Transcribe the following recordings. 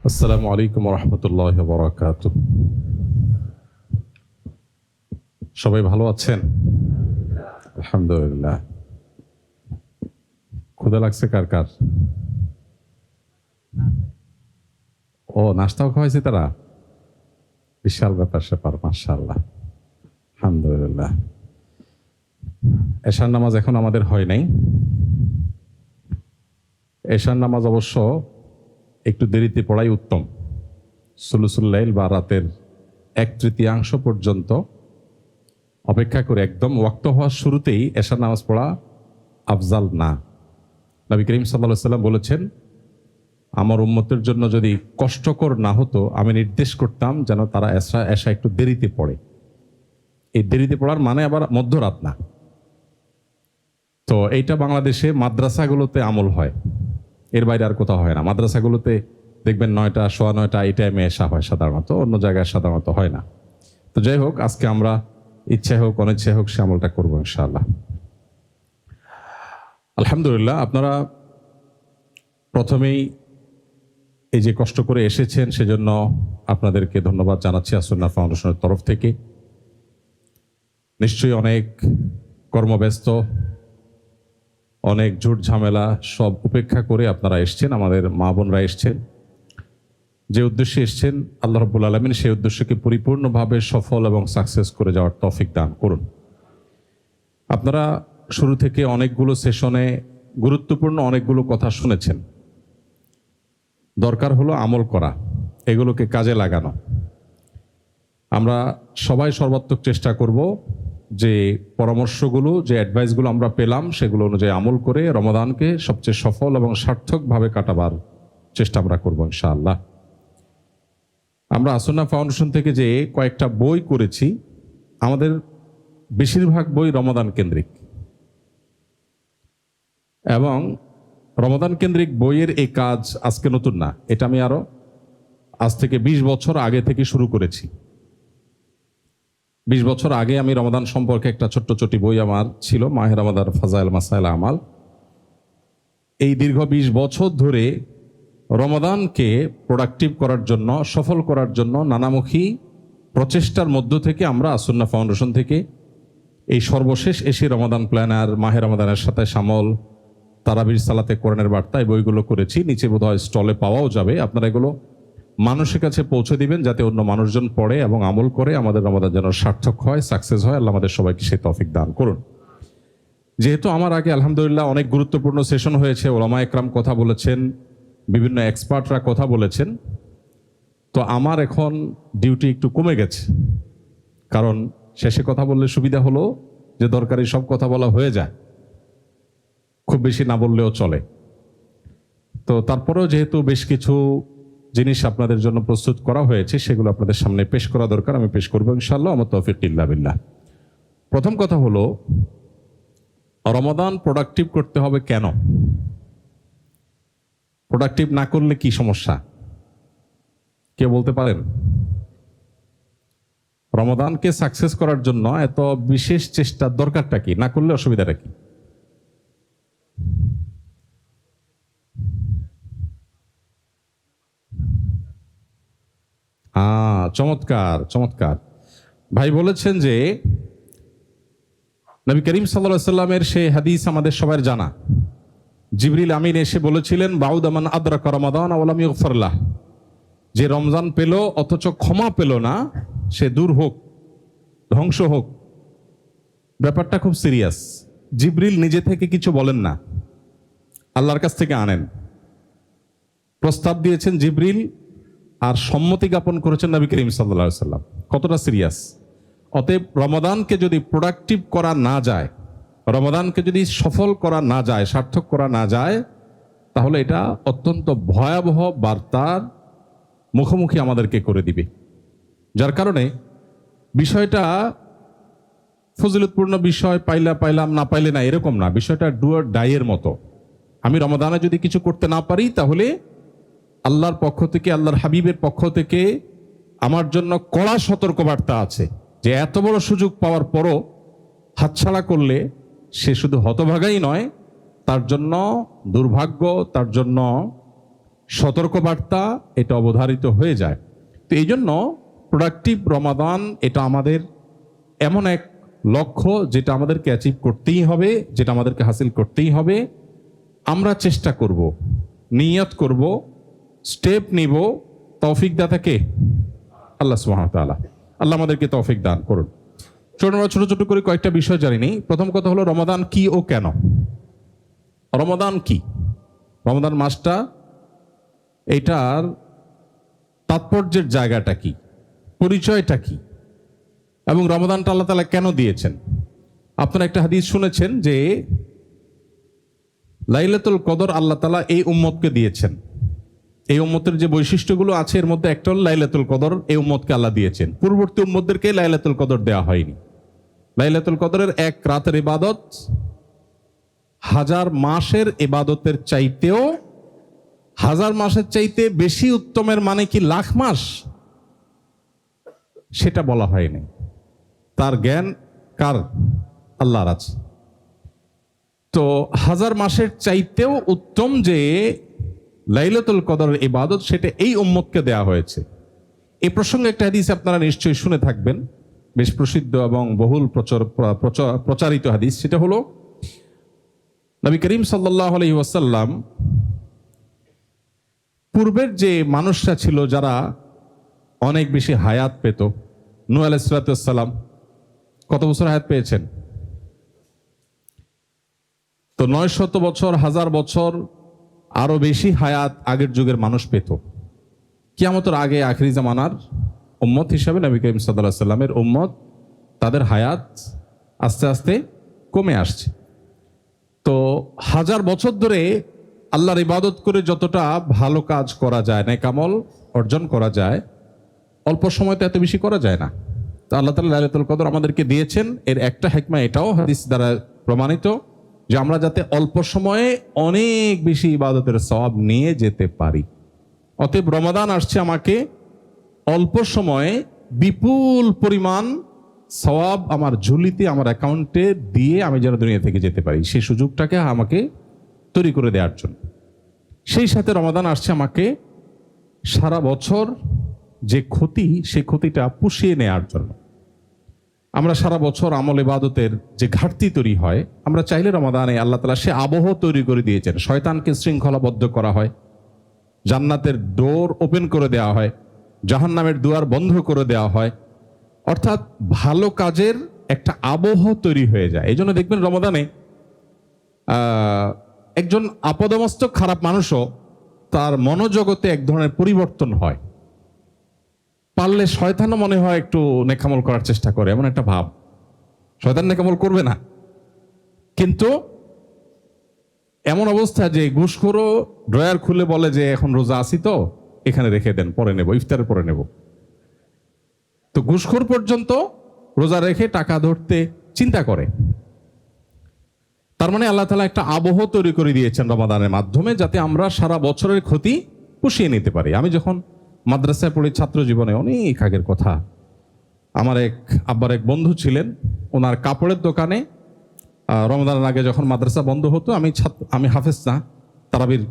আসসালামু আলাইকুম রহমতুল্লাহ বরাকাত। সবাই ভালো আছেন? আলহামদুলিল্লাহ। ক্ষুধা লাগছে কার কার? ও, নাস্তাও খাওয়াইছে তারা? বিশাল ব্যাপার স্যাপার, মাশাআল্লাহ, আলহামদুলিল্লাহ। এশার নামাজ এখন আমাদের হয় নাই। এশার নামাজ অবশ্য একটু দেরিতে পড়াই উত্তম। সুলুসুল লাইল বা রাতের 1/3 পর্যন্ত অপেক্ষা করে একদম ওয়াক্ত হওয়ার শুরুতেই এশার নামাজ পড়া আফজাল না। নবী করিম সাল্লাল্লাহু আলাইহি ওয়াসাল্লাম বলেছেন, আমার উম্মতের জন্য যদি কষ্টকর না হতো আমি নির্দেশ করতাম যেন তারা এশা একটু দেরিতে পড়ে। এই দেরিতে পড়ার মানে আবার মধ্যরাত না। তো এইটা বাংলাদেশে মাদ্রাসাগুলোতে আমল হয়, এর বাইরে আর কোথাও হয় না। মাদ্রাসাগুলোতে দেখবেন 9টা, 9:15 এই টাইমে এশা হয় সাধারণত, অন্য জায়গায় সাধারণত হয় না। তো যাই হোক, আজকে আমরা ইচ্ছা হোক অনিচ্ছা হোক সে আমলটা করবো ইনশাআল্লাহ। আলহামদুলিল্লাহ। আপনারা প্রথমেই এই যে কষ্ট করে এসেছেন সেজন্য আপনাদেরকে ধন্যবাদ জানাচ্ছি আসুন্নাহ ফাউন্ডেশনের তরফ থেকে। নিশ্চয়ই অনেক কর্মব্যস্ত, অনেক ঝুট ঝামেলা সব উপেক্ষা করে আপনারা এসছেন, আমাদের মা বোনরা এসছেন। যে উদ্দেশ্যে এসছেন আল্লাহ রাব্বুল আলামিন সেই উদ্দেশ্যকে পরিপূর্ণভাবে সফল এবং সাকসেস করে যাওয়ার তৌফিক দান করুন। আপনারা শুরু থেকে অনেকগুলো সেশনে গুরুত্বপূর্ণ অনেকগুলো কথা শুনেছেন। দরকার হলো আমল করা, এগুলোকে কাজে লাগানো। আমরা সবাই সর্বাত্মক চেষ্টা করব যে পরামর্শগুলো, যে অ্যাডভাইসগুলো আমরা পেলাম সেগুলো অনুযায়ী আমল করে রমাদানকে সবচেয়ে সফল এবং সার্থকভাবে কাটাবার চেষ্টা আমরা করব ইনশাআল্লাহ। আমরা আসুন্নাহ ফাউন্ডেশন থেকে যে কয়েকটা বই করেছি, আমাদের বেশিরভাগ বই রমাদান কেন্দ্রিক, এবং রমাদান কেন্দ্রিক বইয়ের এই কাজ আজকে নতুন না। এটা আমি আজ থেকে 20 বছর আগে থেকে শুরু করেছি। 20 বছর আগে আমি রমাদান সম্পর্কে একটা ছোট্ট বই আমার ছিল, মাহে রমাদান ফাজাইল মাসাইল আমাল। এই দীর্ঘ 20 বছর ধরে রমাদানকে প্রোডাক্টিভ করার জন্য, সফল করার জন্য নানামুখী প্রচেষ্টার মধ্য থেকে আমরা আসুন্নাহ ফাউন্ডেশন থেকে এই সর্বশেষ এসে রমাদান প্ল্যানার, মাহে রমাদানের সাথে শামল, তারাবির সালাতে কোরআনের বার্তা, এই বইগুলো করেছি। নিচে বোধহয় স্টলে পাওয়াও যাবে। আপনারা এগুলো মানুষের কাছে পৌঁছে দিবেন যাতে অন্য মানুষজন পড়ে এবং আমল করে আমাদের রমাদান যেন সার্থক হয়, সাকসেস হয়। আল্লাহ আমাদের সবাইকে সেই তৌফিক দান করুন। যেহেতু আমার আগে আলহামদুলিল্লাহ অনেক গুরুত্বপূর্ণ সেশন হয়েছে, ওলামা একরাম কথা বলেছেন, বিভিন্ন এক্সপার্টরা কথা বলেছেন, তো আমার এখন ডিউটি একটু কমে গেছে। কারণ শেষে কথা বললে সুবিধা হলো যে দরকারি সব কথা বলা হয়ে যায়, খুব বেশি না বললেও চলে। তো তারপরেও যেহেতু বেশ কিছু জিনিস আপনাদের জন্য প্রস্তুত করা হয়েছে, সেগুলো আপনাদের সামনে পেশ করা দরকার, আমি পেশ করবো ইনশাআল্লাহ। আমার তৌফিক ইল্লা বিল্লাহ। প্রথম কথা হলো, রমাদান প্রোডাক্টিভ করতে হবে কেন? প্রোডাক্টিভ না করলে কি সমস্যা, কে বলতে পারেন? রমাদানকে সাকসেস করার জন্য এত বিশেষ চেষ্টার দরকারটা কি? না করলে অসুবিধাটা কি? চমৎকার চমৎকার। ভাই বলেছেন যে নবী করিম সাল্লাল্লাহু আলাইহি ওয়াসাল্লামের সেই হাদিস আমাদের সবার জানা। জিবরিল আমিন এসে বলেছিলেন, বাউদা মান আদরাকা রমাদান ওয়া লাম ইগফার লাহ, যে রমজান পেল অথচ ক্ষমা পেল না, সে দূর হোক, ধ্বংস হোক। ব্যাপারটা খুব সিরিয়াস। জিবরিল নিজে থেকে কিছু বলেন না, আল্লাহর কাছ থেকে আনেন। প্রস্তাব দিয়েছেন জিবরিল, আর সম্মতি জ্ঞাপন করেছেন নবী করিম সাল্লাল্লাহু আলাইহি ওয়াসাল্লাম। কতটা সিরিয়াস! অতএব রমাদানকে যদি প্রোডাক্টিভ করা না যায়, রমাদানকে যদি সফল করা না যায়, সার্থক করা না যায়, তাহলে এটা অত্যন্ত ভয়াবহ বার্তার মুখোমুখি আমাদেরকে করে দিবে। যার কারণে বিষয়টা ফজিলতপূর্ণ বিষয়, পাইলাম না পাইলে না, এরকম না। বিষয়টা ডু অর ডাই এর মতো। আমি রমাদানে যদি কিছু করতে না পারি, তাহলে আল্লাহর পক্ষ থেকে, আল্লাহর হাবিবের পক্ষ থেকে আমার জন্য কড়া সতর্কবার্তা আছে যে এত বড় সুযোগ পাওয়ার পরও হাতছাড়া করলে সে শুধু হতভাগাই নয়, তার জন্য দুর্ভাগ্য, তার জন্য সতর্কবার্তা এটা অবধারিত হয়ে যায়। তো এই জন্য প্রোডাক্টিভ রমাদান এটা আমাদের এমন এক লক্ষ্য যেটা আমাদেরকে অ্যাচিভ করতেই হবে, যেটা আমাদেরকে হাসিল করতেই হবে। আমরা চেষ্টা করব, নিয়ত করব, স্টেপ নিব। তৌফিক দাতা কে? আল্লাহ সুবহানাহু ওয়া তাআলা। আল্লাহ আমাদেরকে তৌফিক দান করুন। আমরা ছোট ছোট করে কয়েকটা বিষয় জানি নি। প্রথম কথা হলো রমাদান কি ও কেন? রমাদান কি? রমাদান মাসটা, এটার তাৎপর্যের জায়গাটা কি, পরিচয়টা কি, এবং রমাদানটা আল্লাহ তাআলা কেন দিয়েছেন? আপনারা একটা হাদিস শুনেছেন যে লাইলাতুল কদর আল্লাহ তাআলা এই উম্মতকে দিয়েছেন। এই উম্মতের যে বৈশিষ্ট্যগুলো আছে এর মধ্যে একটা হল লাইলাতুল কদর এই উম্মতকে আল্লাহ দিয়েছেন। পূর্ববর্তী উম্মতদেরকে লাইলাতুল কদর দেওয়া হয়নি। লাইলাতুল কদরের এক রাতের ইবাদত 1000 মাসের ইবাদতের চাইতেও, 1000 মাসের চাইতে বেশি উত্তমের মানে কি লাখ মাস? সেটা বলা হয়নি। তার জ্ঞান কার? আল্লাহর আছে। তো 1000 মাসের চাইতেও উত্তম যে লাইলাতুল কদরের ইবাদত, সেটা এই উম্মতকে দেয়া হয়েছে। এই প্রসঙ্গে একটা হাদিস আপনারা নিশ্চয়ই শুনে থাকবেন, বেশ প্রসিদ্ধ এবং বহুল প্রচারিত হাদিস। সেটা হলো নবী করিম সাল্লাল্লাহু আলাইহি ওয়াসাল্লাম পূর্বের যে মানুষরা ছিল যারা অনেক বেশি হায়াত পেত, নূহ আলাইহিস সালাম কত বছর হায়াত পেয়েছেন? তো 900 বছর, 1000 বছর আরো বেশি হায়াত আগের যুগের মানুষ পেত। কিয়ামতের আগে আখিরি জামানার উম্মত হিসাবে নবী করিম সাল্লাল্লাহু আলাইহি ওয়াসাল্লামের উম্মত, তাদের হায়াত আস্তে আস্তে কমে আসছে। তো 1000 বছর ধরে আল্লাহর ইবাদত করে যতটা ভালো কাজ করা যায়, নেক আমল অর্জন করা যায়, অল্প সময়তে এত বেশি করা যায় না। তো আল্লাহ তাআলা লাইলাতুল কদর আমাদেরকে দিয়েছেন। এর একটা হিকমা এটাও হাদিস দ্বারা প্রমাণিত যে আমরা যাতে অল্প সময়ে অনেক বেশি ইবাদতের সওয়াব নিয়ে যেতে পারি। অতএব রমাদান আসছে আমাকে অল্প সময়ে বিপুল পরিমাণ সওয়াব আমার ঝুলিতে, আমার অ্যাকাউন্টে দিয়ে আমি যেন দুনিয়া থেকে যেতে পারি, সেই সুযোগটাকে আমাকে তৈরি করে দেওয়ার জন্য। সেই সাথে রমাদান আসছে আমাকে সারা বছর যে ক্ষতি, সেই ক্ষতিটা পুষিয়ে নেওয়ার জন্য। আমরা সারা বছর আমল ইবাদতের যে ঘাটতি তৈরি হয়, আমরা চাইলে রমাদানে আল্লাহ তাআলা সে আবহ তৈরি করে দিয়েছেন। শয়তানকে শৃঙ্খলাবদ্ধ করা হয়, জান্নাতের ডোর ওপেন করে দেওয়া হয়, জাহান্নামের দুয়ার বন্ধ করে দেওয়া হয়, অর্থাৎ ভালো কাজের একটা আবহ তৈরি হয়ে যায়। এই জন্য দেখবেন রমাদানে একজন আপদমস্তক খারাপ মানুষও তার মনোজগতে এক ধরনের পরিবর্তন হয়। পারলে শয়তানও মনে হয় একটু নেকামল করার চেষ্টা করে, এমন একটা ভাব। শয়তান নেকামল করবে না, কিন্তু এমন অবস্থা যে ঘুষখোরও ড্রয়ার খুলে বলে যে এখন রোজা আছি, তো এখানে রেখে দেন, পরে নেব, ইফতারের পরে নেব। তো ঘুষখোর পর্যন্ত রোজা রেখে টাকা ধরতে চিন্তা করে। তার মানে আল্লাহ তাআলা একটা আবহ তৈরি করে দিয়েছেন রমাদানের মাধ্যমে, যাতে আমরা সারা বছরের ক্ষতি পুষিয়ে নিতে পারি। আমি যখন মাদ্রাসায় পড়ি, ছাত্র জীবনে, অনেক আগের কথা, আমার আব্বার এক বন্ধু ছিলেন, ওনার কাপড়ের দোকানে রমাদানের আগে যখন মাদ্রাসা বন্ধ হতো, আমি হাফেজ না, তারাবির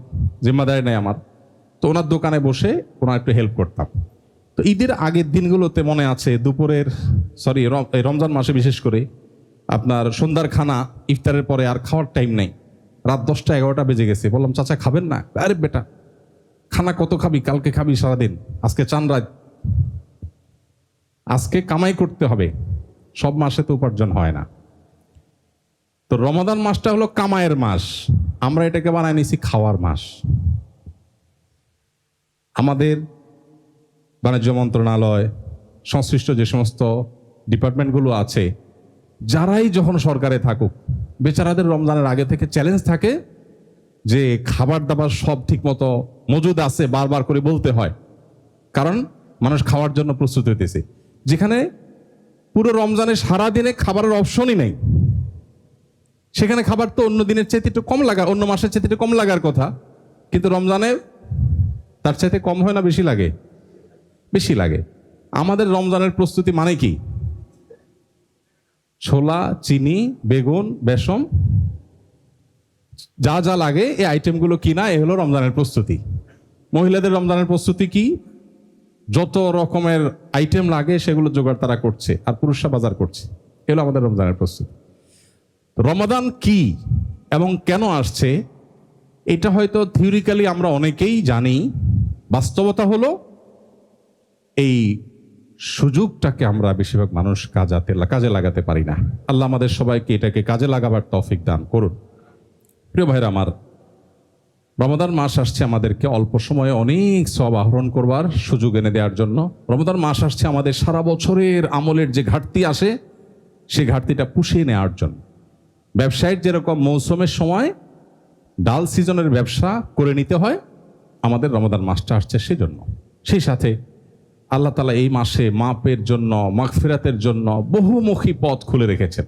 জিম্মাদারি নেই আমার, তো ওনার দোকানে বসে ওনার একটু হেল্প করতাম। তো ঈদের আগের দিনগুলোতে মনে আছে, রমজান মাসে বিশেষ করে আপনার সন্ধ্যার খানা ইফতারের পরে আর খাওয়ার টাইম নেই, রাত 10টা 11টা বেজে গেছে। বললাম, চাচা খাবেন না? আরে বেটা, খানা কত খাবি, কালকে খাবি সারাদিন, আজকে চান রাত, আজকে কামাই করতে হবে, সব মাসে তো উপার্জন হয় না। তো রমাদান মাসটা হলো কামাইয়ের মাস, আমরা এটাকে বানায় নিছি খাওয়ার মাস। আমাদের বাণিজ্য মন্ত্রণালয় সংশ্লিষ্ট যে সমস্ত ডিপার্টমেন্টগুলো আছে, যারাই যখন সরকারে থাকুক, বেচারাদের রমজানের আগে থেকে চ্যালেঞ্জ থাকে যে খাবার দাবার সব ঠিক মতো মজুদ আছে, বারবার করে বলতে হয়, কারণ মানুষ খাওয়ার জন্য প্রস্তুত হইতেছে। যেখানে পুরো রমজানে সারাদিনে খাবারের অপশনই নেই, সেখানে খাবার তো অন্য দিনের চাইতে একটু কম লাগার, অন্য মাসের চাইতে একটু কম লাগার কথা, কিন্তু রমজানে তার চাইতে কম হয় না বেশি লাগে? বেশি লাগে। আমাদের রমজানের প্রস্তুতি মানে কি? ছোলা, চিনি, বেগুন, বেসম, যা যা লাগে এই আইটেমগুলো কিনা, এ হলো রমজানের প্রস্তুতি। মহিলাদের রমজানের প্রস্তুতি কি? যত রকমের আইটেম লাগে সেগুলো জোগাড় তারা করছে, আর পুরুষরা বাজার করছে। এগুলো আমাদের রমজানের প্রস্তুতি। রমাদান কি এবং কেন আসছে এটা হয়তো থিওরিক্যালি আমরা অনেকেই জানি, বাস্তবতা হলো এই সুযোগটাকে আমরা বেশিরভাগ মানুষ কাজে লাগাতে পারি না। আল্লাহ আমাদের সবাইকে এটাকে কাজে লাগাবার তৌফিক দান করুন। প্রিয় ভাইরা আমার, রমাদান মাস আসছে আমাদেরকে অল্প সময়ে অনেক সওয়াব আহরণ করবার সুযোগ এনে দেওয়ার জন্য। রমাদান মাস আসছে আমাদের সারা বছরের আমলের যে ঘাটতি আসে সেই ঘাটতিটা পুষিয়ে নেওয়ার জন্য। ব্যবসায়ের যেরকম মৌসুমের সময় ডাল সিজনের ব্যবসা করে নিতে হয়, আমাদের রমাদান মাসটা আসছে সেই জন্য। সেই সাথে আল্লাহ তাআলা এই মাসে মাপের জন্য, মাগফিরাতের জন্য বহুমুখী পথ খুলে রেখেছেন।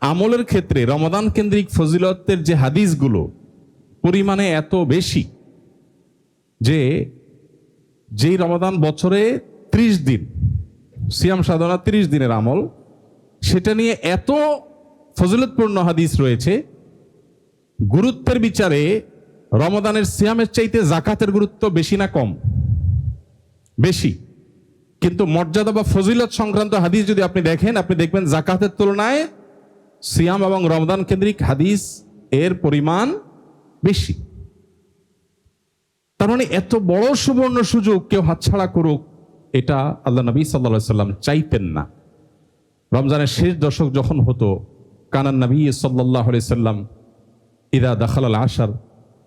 আমলের ক্ষেত্রে রমাদান কেন্দ্রিক ফজিলতের যে হাদিসগুলো পরিমাণে এত বেশি যে যেই রমাদান বছরে 30 দিন সিয়াম সাধনা, 30 দিনের আমল, সেটা নিয়ে এত ফজিলতপূর্ণ হাদিস রয়েছে। গুরুত্বের বিচারে রমাদানের সিয়ামের চাইতে জাকাতের গুরুত্ব বেশি না কম? বেশি। কিন্তু মর্যাদা বা ফজিলত সংক্রান্ত হাদিস যদি আপনি দেখেন, আপনি দেখবেন জাকাতের তুলনায় সিয়াম এবং রমাদান কেন্দ্রিক হাদিস এর পরিমাণ বেশি। তার মানে এত বড় সুবর্ণ সুযোগ কেউ হাতছাড়া করুক, এটা আল্লাহ নবী সাল্লাল্লাহু আলাইহি ওয়াসাল্লাম চাইতেন না। রমজানের শেষ দশক যখন হতো, কানান নবী সাল্লাল্লাহু আলাইহি ওয়াসাল্লাম ইদা দাখালাল আশার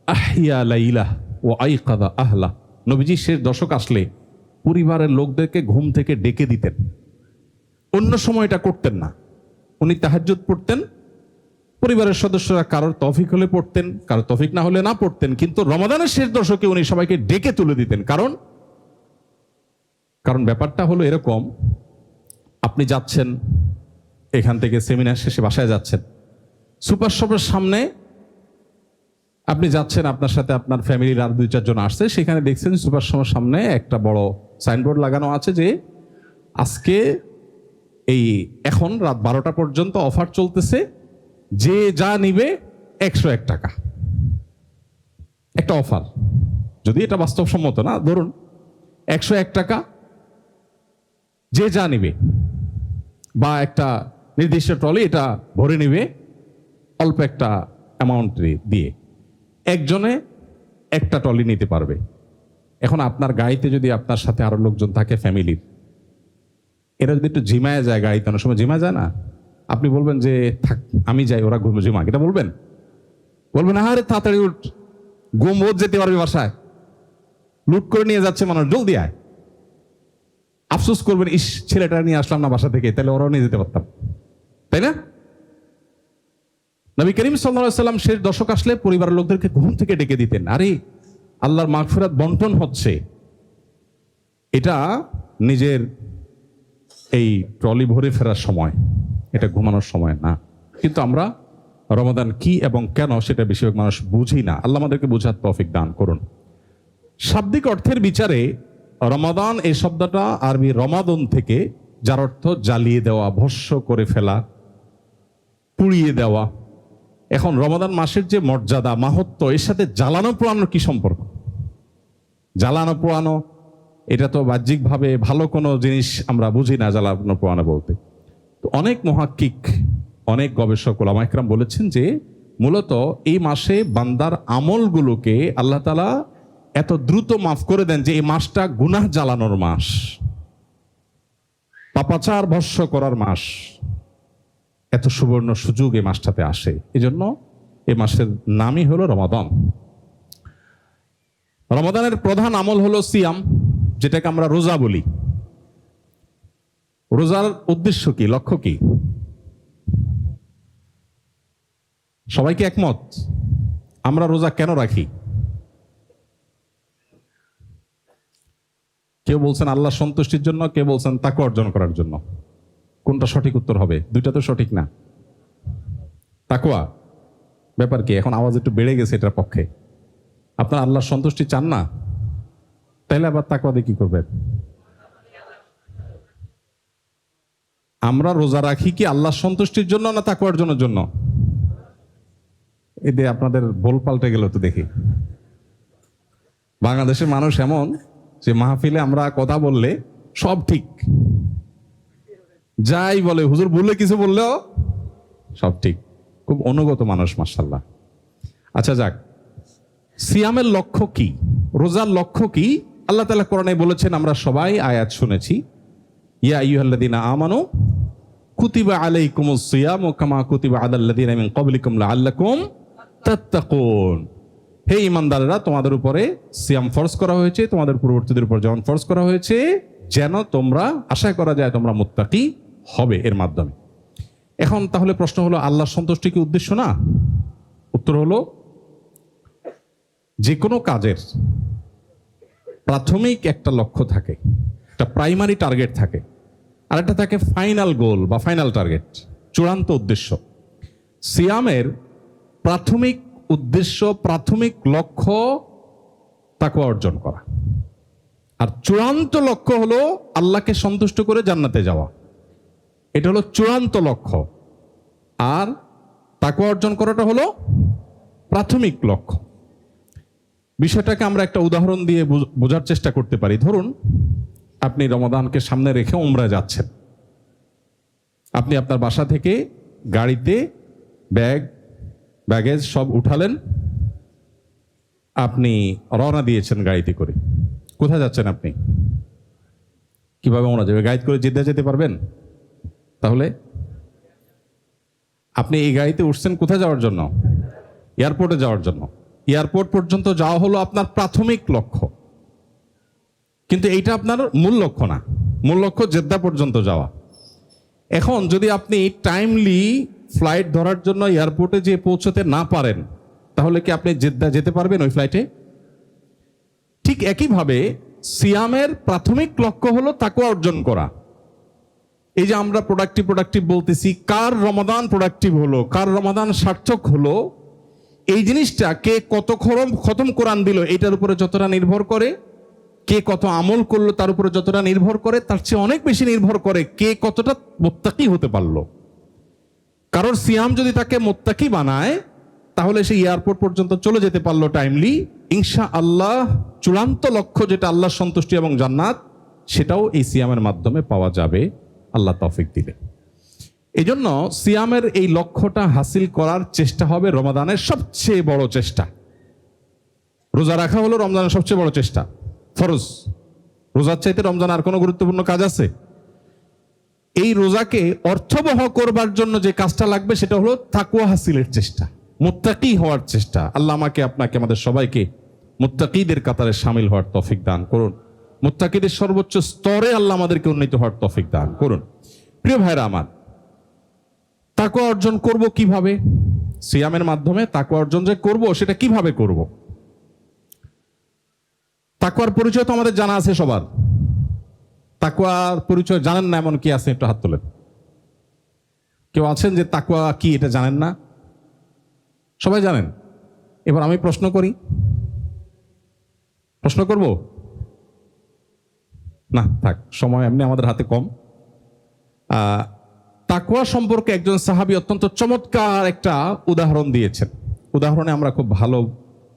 আহিয়া লাইলাহ ওয়া আইকাযা আহলা। নবীজি শেষ দশক আসলে পরিবারের লোকদেরকে ঘুম থেকে ডেকে দিতেন। অন্য সময় এটা করতেন না। উনি তাহাজ্জুদ পড়তেন, পরিবারের সদস্যরা কারোর তৌফিক হলে পড়তেন, কারোর তৌফিক না হলে না পড়তেন, কিন্তু রমাদানের শেষ দশকে উনি সবাইকে ডেকে তুলে দিতেন। কারণ ব্যাপারটা হলো এরকম, আপনি যাচ্ছেন এখান থেকে সেমিনার শেষে বাসায় যাচ্ছেন, সুপার শপের সামনে আপনি যাচ্ছেন, আপনার সাথে আপনার ফ্যামিলির আর 2-4 জন আসছে, সেখানে দেখছেন সুপার শপের সামনে একটা বড় সাইনবোর্ড লাগানো আছে যে আজকে এখন রাত 12টা পর্যন্ত অফার চলতেছে, যে যা নিবে 101 টাকা। একটা অফার, যদি এটা বাস্তবসম্মত না, ধরুন 101 টাকা যে যা নিবে, বা একটা নির্দিষ্ট ট্রলি এটা ভরে নিবে অল্প একটা অ্যামাউন্ট দিয়ে, একজনে একটা ট্রলি নিতে পারবে। এখন আপনার গাড়িতে যদি আপনার সাথে আরো লোকজন থাকে ফ্যামিলির, এরা যদি একটু ঝিমায় যায়, গাড়িতে অনেক সময় ঝিমা যায় না, আপনি বলবেন যে থাক আমি যাই, ওরা ঘুমো ঝিমাক, এটা বলবেন? বলবেন আরে তাড়াতাড়ি উঠ, ঘুম বোধ যেতে পারবি বাসায়, লুট করে নিয়ে যাচ্ছে মানুষ, জলদি আয়। আফসোস করবেন, ইস ছেলেটা নিয়ে আসলাম না বাসা থেকে, তাহলে ওরাও নিয়ে যেতে পারতাম, তাই না? নবী করিম সাল্লাল্লাহু আলাইহি ওয়াসাল্লাম শেষ দশক আসলে পরিবারের লোকদেরকে ঘুম থেকে ডেকে দিতেন। আরে আল্লাহর মাগফিরাত বন্টন হচ্ছে, এটা নিজের এই ট্রলি ভরে ফেরার সময়, এটা ঘুমানোর সময় না। কিন্তু আমরা রমাদান কি এবং কেন সেটা বেশিরভাগ মানুষ বুঝি না। আল্লাহ আমাদেরকে বোঝার তৌফিক দান করুন। শাব্দিক অর্থের বিচারে রমাদান এই শব্দটা আরবি রমাদন থেকে, যার অর্থ জ্বালিয়ে দেওয়া, ভস্ম করে ফেলা, পুড়িয়ে দেওয়া। এখন রমাদান মাসের যে মর্যাদা, মাহাত্ম্য, এর সাথে জ্বালানো পোড়ানোর কি সম্পর্ক? জ্বালানো পোড়ানো এটা তো বাহ্যিকভাবে ভালো কোনো জিনিস আমরা বুঝি না জ্বালানো পোড়ানো বলতে। তো অনেক মুহাক্কিক, অনেক গবেষক ওলামা ইকরাম বলেছেন যে মূলত এই মাসে বান্দার আমলগুলোকে আল্লাহ তাআলা এত দ্রুত মাফ করে দেন যে এই মাসটা গুনাহ জ্বালানোর মাস, পাপাচার ভস্ম করার মাস। এত সুবর্ণ সুযোগ এই মাসটাতে আসে, এই জন্য এই মাসের নামই হলো রমাদান। রমাদানের প্রধান আমল হলো সিয়াম, যেটাকে আমরা রোজা বলি। রোজার উদ্দেশ্য কি, লক্ষ্য কি? সবাই কি একমত? আমরা রোজা কেন রাখি? কেউ বলছেন আল্লাহ সন্তুষ্টির জন্য, কেউ বলছেন তাকওয়া অর্জন করার জন্য। কোনটা সঠিক উত্তর হবে? দুইটা তো সঠিক না। তাকওয়া ব্যাপার কি? এখন আওয়াজ একটু বেড়ে গেছে এটার পক্ষে। আপনার আল্লাহর সন্তুষ্টি চান না, তাহলে আবার তাকওয়া দিয়ে কি করবেন? আমরা রোজা রাখি কি আল্লাহর সন্তুষ্টির জন্য না তাকওয়া অর্জনের জন্য? এতে আপনাদের বল পাল্টে গেল তো দেখি। বাংলাদেশের মানুষ এমন যে মাহফিলে আমরা কথা বললে সব ঠিক, যাই বলে হুজুর বললে কিছু বললেও সব ঠিক, খুব অনুগত মানুষ মাশাআল্লাহ। আচ্ছা যাক, সিয়ামের লক্ষ্য কি, রোজার লক্ষ্য কি? আল্লাহ তাআলা কোরআনে বলেছেন, আমরা সবাই আয়াত শুনেছি, ইয়া আইয়ুহাল্লাযীনা আমানু কুতিবা আলাইকুমুস সিয়ামু কামা কুতিবা আলাল্লাযীনা মিন ক্বাবলিকুম লাআল্লাকুম তাত্তাকুন। হে ঈমানদাররা, তোমাদের উপরে সিয়াম ফরজ করা হয়েছে, তোমাদের পূর্ববর্তীদের উপর যেমন ফরজ করা হয়েছে, যেন তোমরা আশা করা যায় তোমরা মুত্তাকি হবে এর মাধ্যমে। এখন তাহলে প্রশ্ন হলো, আল্লাহর সন্তুষ্টি কি উদ্দেশ্য না? উত্তর হলো, যে কোনো কাজের প্রাথমিক একটা লক্ষ্য থাকে, একটা প্রাইমারি টার্গেট থাকে, আর একটা থাকে ফাইনাল গোল বা ফাইনাল টার্গেট, চূড়ান্ত উদ্দেশ্য। সিয়ামের প্রাথমিক উদ্দেশ্য, প্রাথমিক লক্ষ্য তাকওয়া অর্জন করা, আর চূড়ান্ত লক্ষ্য হলো আল্লাহকে সন্তুষ্ট করে জান্নাতে যাওয়া। এটা হলো চূড়ান্ত লক্ষ্য, আর তাকওয়া অর্জন করাটা হলো প্রাথমিক লক্ষ্য। বিষয়টাকে আমরা একটা উদাহরণ দিয়ে বোঝার চেষ্টা করতে পারি। ধরুন, আপনি রমাদানকে সামনে রেখে উমরা যাচ্ছেন। আপনি আপনার বাসা থেকে গাড়িতে ব্যাগেজ সব উঠালেন, আপনি রওনা দিয়েছেন গাড়িতে করে। কোথায় যাচ্ছেন আপনি? কিভাবে উমরা যাবে? গাড়িতে করে জিদ্দা যেতে পারবেন? তাহলে আপনি এই গাড়িতে উঠছেন কোথায় যাওয়ার জন্য? এয়ারপোর্টে যাওয়ার জন্য। এয়ারপোর্ট পর্যন্ত যাওয়া হলো আপনার প্রাথমিক লক্ষ্য, কিন্তু এইটা আপনার মূল লক্ষ্য না। মূল লক্ষ্য জেদ্দা পর্যন্ত যাওয়া। এখন যদি আপনি টাইমলি ফ্লাইট ধরার জন্য এয়ারপোর্টে যেয়ে পৌঁছতে না পারেন, তাহলে কি আপনি জেদ্দা যেতে পারবেন ওই ফ্লাইটে? ঠিক একইভাবে সিয়ামের প্রাথমিক লক্ষ্য হলো তাকওয়া অর্জন করা। এই যে আমরা প্রোডাক্টিভ বলতেছি, কার রমাদান প্রোডাক্টিভ হলো, কার রমাদান সার্থক হলো, এই জিনিসটা কে কত খতম কোরআন দিল এটার উপরে যতটা নির্ভর করে, কে কত আমল করলো তার উপরে যতটা নির্ভর করে, তার চেয়ে অনেক বেশি নির্ভর করে কে কতটা মুত্তাকি হতে পারলো। কারণ সিয়াম যদি তাকে মুত্তাকি বানায়, তাহলে সে এয়ারপোর্ট পর্যন্ত চলে যেতে পারলো টাইমলি। ইনশাআল্লাহ চূড়ান্ত লক্ষ্য যেটা আল্লাহর সন্তুষ্টি এবং জান্নাত, সেটাও এই সিয়ামের মাধ্যমে পাওয়া যাবে আল্লাহ তৌফিক দিলে। এই জন্য সিয়ামের এই লক্ষ্যটা হাসিল করার চেষ্টা হবে রমাদানের সবচেয়ে বড় চেষ্টা। রোজা রাখা হলো রমজানের সবচেয়ে বড় চেষ্টা, ফরজ। রোজার চাইতে রমজান আর কোনো গুরুত্বপূর্ণ কাজ আছে? এই রোজাকে অর্থবহ করবার জন্য যে কাজটা লাগবে সেটা হলো তাকওয়া হাসিলের চেষ্টা, মুত্তাকি হওয়ার চেষ্টা। আল্লাহ আমাকে, আপনাকে, আমাদের সবাইকে মুত্তাকিদের কাতারে শামিল হওয়ার তৌফিক দান করুন। মুত্তাকিদের সর্বোচ্চ স্তরে আল্লাহ আমাদেরকে উন্নীত হওয়ার তৌফিক দান করুন। প্রিয় ভাইরা আমার, তাকওয়া অর্জন করব কিভাবে? সিয়ামের মাধ্যমে তাকওয়া অর্জন যে করব, সেটা কিভাবে করব? তাকওয়ার পরিচয় তো আমাদের জানা আছে সবার। তাকওয়ার পরিচয় জানেন না এমন কি আছে? একটু হাত তোলেন। কেউ আছেন যে তাকওয়া কি এটা জানেন না? সবাই জানেন। এবার আমি প্রশ্ন করি, প্রশ্ন করব না, থাক, সময় এমনি আমাদের হাতে কম। তাকওয়া সম্পর্কে একজন সাহাবী অত্যন্ত চমৎকার একটা উদাহরণ দিয়েছেন। উদাহরণে আমরা খুব ভালো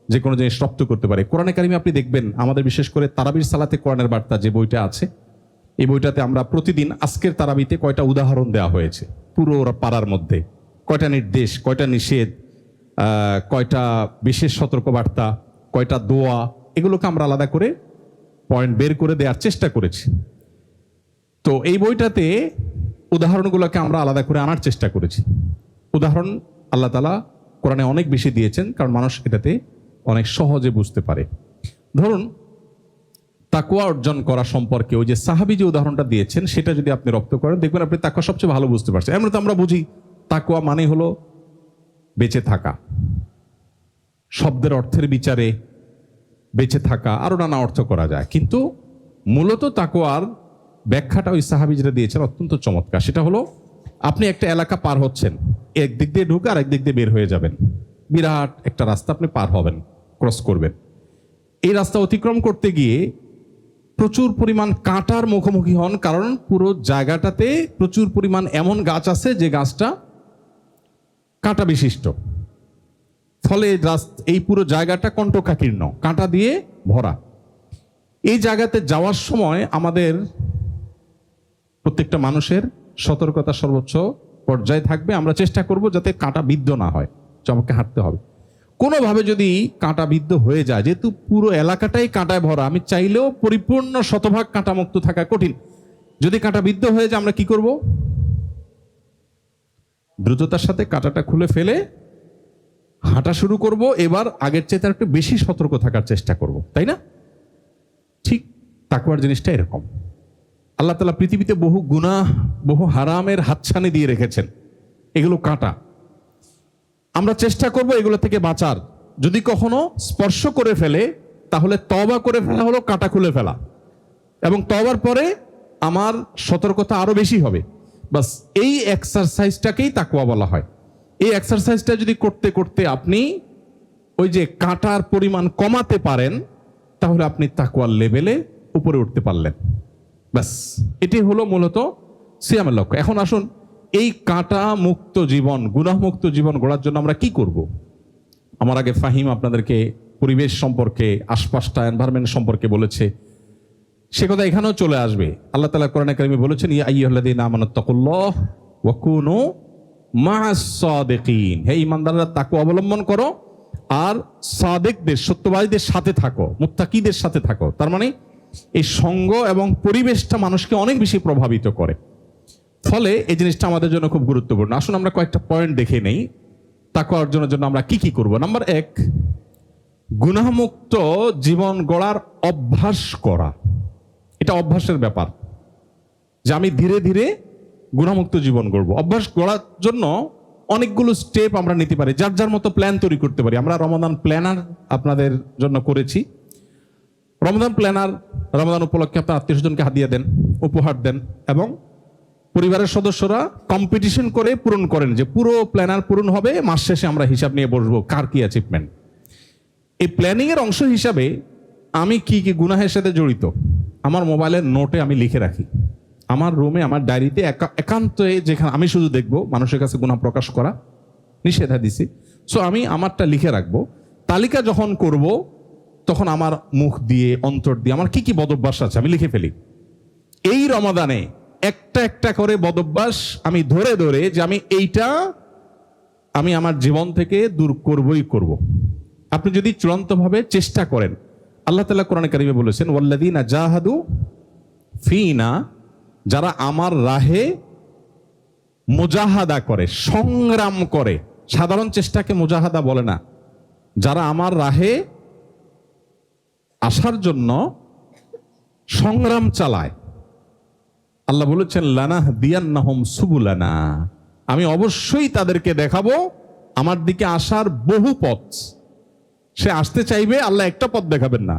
যে কোনো জিনিস রপ্ত করতে পারি। কোরআনে কারিমে আপনি দেখবেন, আমাদের বিশেষ করে তারাবির সালাতে কোরআনের বার্তা যে বইটা আছে, এই বইটাতে আমরা প্রতিদিন আজকের তারাবিতে কয়টা উদাহরণ দেওয়া হয়েছে পুরো পাড়ার মধ্যে, কয়টা নির্দেশ, কয়টা নিষেধ, কয়টা বিশেষ সতর্কবার্তা, কয়টা দোয়া, এগুলোকে আমরা আলাদা করে পয়েন্ট বের করে দেওয়ার চেষ্টা করেছি। তো এই বইটাতে উদাহরণগুলোকে আমরা আলাদা করে আনার চেষ্টা করেছি। উদাহরণ আল্লাহ তাআলা কোরআনে অনেক বেশি দিয়েছেন, কারণ মানুষ এটাতে অনেক সহজে বুঝতে পারে। ধরুন, তাকওয়া অর্জন করা সম্পর্কে ওই যে সাহাবী যে উদাহরণটা দিয়েছেন, সেটা যদি আপনি রপ্ত করেন, দেখবেন আপনি তাকওয়া সবচেয়ে ভালো বুঝতে পারছেন। এমনি তো আমরা বুঝি তাকওয়া মানে হলো বেঁচে থাকা, শব্দের অর্থের বিচারে বেঁচে থাকা, আরো নানা অর্থ করা যায়, কিন্তু মূলত তাকওয়ার ব্যাখ্যাটা ওই সাহাবী যেটা দিয়েছেন অত্যন্ত চমৎকার। সেটা হলো, আপনি একটা এলাকা পার হচ্ছেন, এক দিক দিয়ে ঢুকে আর এক দিক দিয়ে বের হয়ে যাবেন। বিরাট একটা রাস্তা আপনি পার হবেন, ক্রস করবেন। এই রাস্তা অতিক্রম করতে গিয়ে প্রচুর পরিমাণ কাঁটার মুখোমুখি হন, কারণ পুরো জায়গাটাতে প্রচুর পরিমাণ এমন গাছ আছে যে গাছটা কাঁটা বিশিষ্ট। ফলে এই পুরো জায়গাটা কণ্টকাকীর্ণ, কাঁটা দিয়ে ভরা। এই জায়গাতে যাওয়ার সময় আমাদের প্রত্যেকটা মানুষের সতর্কতা সর্বোচ্চ পর্যায়ে থাকবে। আমরা চেষ্টা করব যাতে কাঁটা বিদ্ধ না হয়, চমকে হাঁটতে হবে। কোনোভাবে যদি কাঁটা বিদ্ধ হয়ে যায়, যেহেতু পুরো এলাকাটাই কাঁটায় ভরা, আমি চাইলেও পরিপূর্ণ শতভাগ কাঁটা মুক্ত থাকা কঠিন। যদি কাঁটা বিদ্ধ হয়ে যায় আমরা কি করব? দ্রুততার সাথে কাঁটাটা খুলে ফেলে হাঁটা শুরু করব। এবার আগের চেয়ে তার একটু বেশি সতর্ক থাকার চেষ্টা করব, তাই না? ঠিক তাকওয়ার জিনিসটা এরকম। আল্লাহ তাআলা পৃথিবীতে বহু গুনাহ, বহু হারামের হাতছানি দিয়ে রেখেছেন, এগুলো কাঁটা। আমরা চেষ্টা করব এগুলো থেকে বাঁচার। যদি কখনো স্পর্শ করে ফেলে তাহলে তওবা করে ফেলা হলো কাঁটা খুলে ফেলা, এবং তওবার পরে আমার সতর্কতা আরো বেশি হবে। বাস এই এক্সারসাইজটাকেই তাকওয়া বলা হয়। এই এক্সারসাইজটা যদি করতে করতে আপনি ওই যে কাঁটার পরিমাণ কমাতে পারেন, তাহলে আপনি তাকওয়ার লেভেলে উপরে উঠতে পারলেন। ব্যাস এটি হলো মূলত সিয়ামের লক্ষ্য। এখন আসুন, এই কাঁটা মুক্ত জীবন, গুনাহ মুক্ত জীবন গড়ার জন্য আমরা কি করব? আমার আগে ফাহিম আপনাদেরকে পরিবেশ সম্পর্কে, আশপাশটা, এনভায়রনমেন্ট সম্পর্কে বলেছে, সে কথা এখানেও চলে আসবে। আল্লাহ তাআলা কোরআনে কারিমে বলেছেন, ইয়া আইয়ুহাল্লাযীনা আমানুত্তাকুল্লাহ ওয়া কুনু মা'আস সাদিকিন। হে ঈমানদাররা, তাকওয়া অবলম্বন করো আর সাদিকদের, সত্যবাদীদের সাথে থাকো, মুত্তাকিদের সাথে থাকো। তার মানে এই সঙ্গ এবং পরিবেশটা মানুষকে অনেক বেশি প্রভাবিত করে, ফলে এই জিনিসটা আমাদের জন্য খুব গুরুত্বপূর্ণ। আসুন আমরা কয়েকটা পয়েন্ট দেখে নেই তাকওয়া অর্জনের জন্য আমরা কি কি করব। নাম্বার 1, গুনাহমুক্ত জীবন গড়ার অভ্যাস করা। এটা অভ্যাসের ব্যাপার যে আমি ধীরে ধীরে গুনাহমুক্ত জীবন গড়ব। অভ্যাস গড়ার জন্য অনেকগুলো স্টেপ আমরা নিতে পারি, যার যার মতো প্ল্যান তৈরি করতে পারি। আমরা রমাদান প্ল্যানার আপনাদের জন্য করেছি। রমাদান প্ল্যানার, রমাদান উপলক্ষে আপনার আত্মীয়স্বজনকে হাদিয়া দেন, উপহার দেন, এবং পরিবারের সদস্যরা কম্পিটিশন করে পূরণ করেন যে পুরো প্ল্যানার পূরণ হবে, মাস শেষে আমরা হিসাব নিয়ে বসবো কার কি অ্যাচিভমেন্ট। এই প্ল্যানিং এর অংশ হিসাবে আমি কি কি গুনাহের সাথে জড়িত আমার মোবাইলের নোটে আমি লিখে রাখি। আমার রুমে, আমার ডায়েরিতে একান্তে, যেখানে আমি শুধু দেখব, মানুষের কাছে গুনাহ প্রকাশ করা নিষেধ দিছি, সো আমি আমারটা লিখে রাখবো। তালিকা যখন করব তখন আমার মুখ দিয়ে, অন্তর দিয়ে আমার কি কি বদভ্যাস আছে আমি লিখে ফেলি। এই রমাদানে একটা একটা করে বদভ্যাস আমি ধরে ধরে যে আমি এইটা আমি আমার জীবন থেকে দূর করবই করব। আপনি যদি চূড়ান্তভাবে চেষ্টা করেন, আল্লাহ তাআলা কোরআনে কারিমে বলেছেন, ওয়াল্লাযীনা জাহাদু ফিনা, যারা আমার রাহে মুজাহাদা করে, সংগ্রাম করে। সাধারণ চেষ্টাকে মুজাহাদা বলে না। যারা আমার রাহে আসার জন্য সংগ্রাম চালায়, আল্লাহ বলেছেন, লানাহদিয়ান্নাহুম সুবুলানা, আমি অবশ্যই তাদেরকে দেখাবো আমার দিকে আসার বহু পথ। সে আসতে চাইবে, আল্লাহ একটা পথ দেখাবেন না,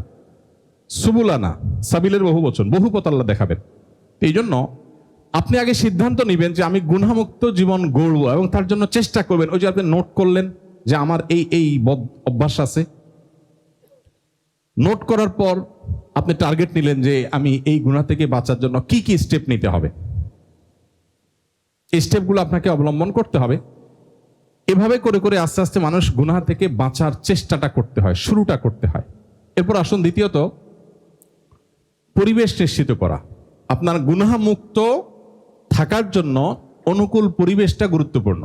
সুবুলানা, সাবিলের বহু বচন, বহু পথ আল্লাহ দেখাবেন। এই জন্য আপনি আগে সিদ্ধান্ত নেবেন যে আমি গুনাহমুক্ত জীবন গড়ব, এবং তার জন্য চেষ্টা করবেন। ওই যে আপনি নোট করলেন যে আমার এই এই বদ অভ্যাস আছে, নোট করার পর আপনি টার্গেট নিলেন যে আমি এই গুনাহ থেকে বাঁচার জন্য কি কি স্টেপ নিতে হবে। এই স্টেপগুলো আপনাকে অবলম্বন করতে হবে। এভাবে করে করে আস্তে আস্তে মানুষ গুনাহ থেকে বাঁচার চেষ্টাটা করতে হয়, শুরুটা করতে হয়। এরপর আসুন দ্বিতীয়ত, পরিবেশ নিশ্চিত করা। আপনার গুনাহ মুক্ত থাকার জন্য অনুকূল পরিবেশটা গুরুত্বপূর্ণ।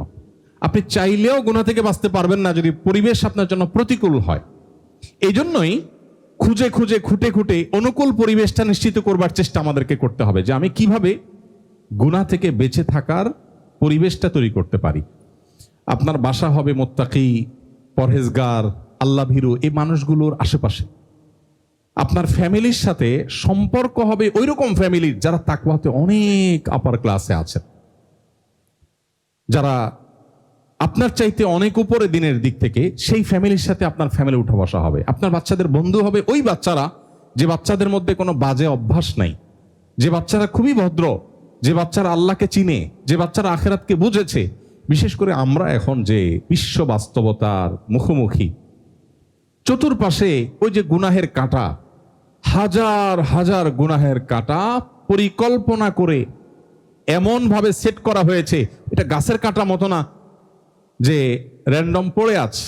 আপনি চাইলেও গুনাহ থেকে বাঁচতে পারবেন না যদি পরিবেশ আপনার জন্য প্রতিকূল হয়। এই জন্যই খুঁজে খুঁজে, খুঁটে খুঁটে অনুকূল পরিবেশটা নিশ্চিত করবার চেষ্টা আমাদেরকে করতে হবে, যে আমি কিভাবে গুনাহ থেকে বেঁচে থাকার পরিবেশটা তৈরি করতে পারি। আপনার বাসা হবে মুত্তাকি, পরহেজগার, আল্লাহ ভীরু এই মানুষগুলোর আশেপাশে। আপনার ফ্যামিলির সাথে সম্পর্ক হবে ওই রকম ফ্যামিলির যারা তাকওয়াতে অনেক আপার ক্লাসে আছেন, যারা আপনার চাইতে অনেক উপরে দিনের দিক থেকে, সেই ফ্যামিলির সাথে আপনার ফ্যামিলি উঠা বসা হবে। আপনার বাচ্চাদের বন্ধু হবে ওই বাচ্চারা যে বাচ্চাদের মধ্যে কোনো বাজে অভ্যাস নাই, যে বাচ্চারা খুবই ভদ্র, যে বাচ্চারা আল্লাহকে চিনে, যে বাচ্চারা আখিরাতকে বুঝেছে। বিশেষ করে আমরা এখন যে বিশ্ব বাস্তবতার মুখোমুখি, চতুর্পাশে ওই যে গুনাহের কাঁটা, হাজার হাজার গুনাহের কাঁটা পরিকল্পনা করে এমন ভাবে সেট করা হয়েছে, এটা গাছের কাঁটা মতো না যে র্যান্ডম পড়ে আছে।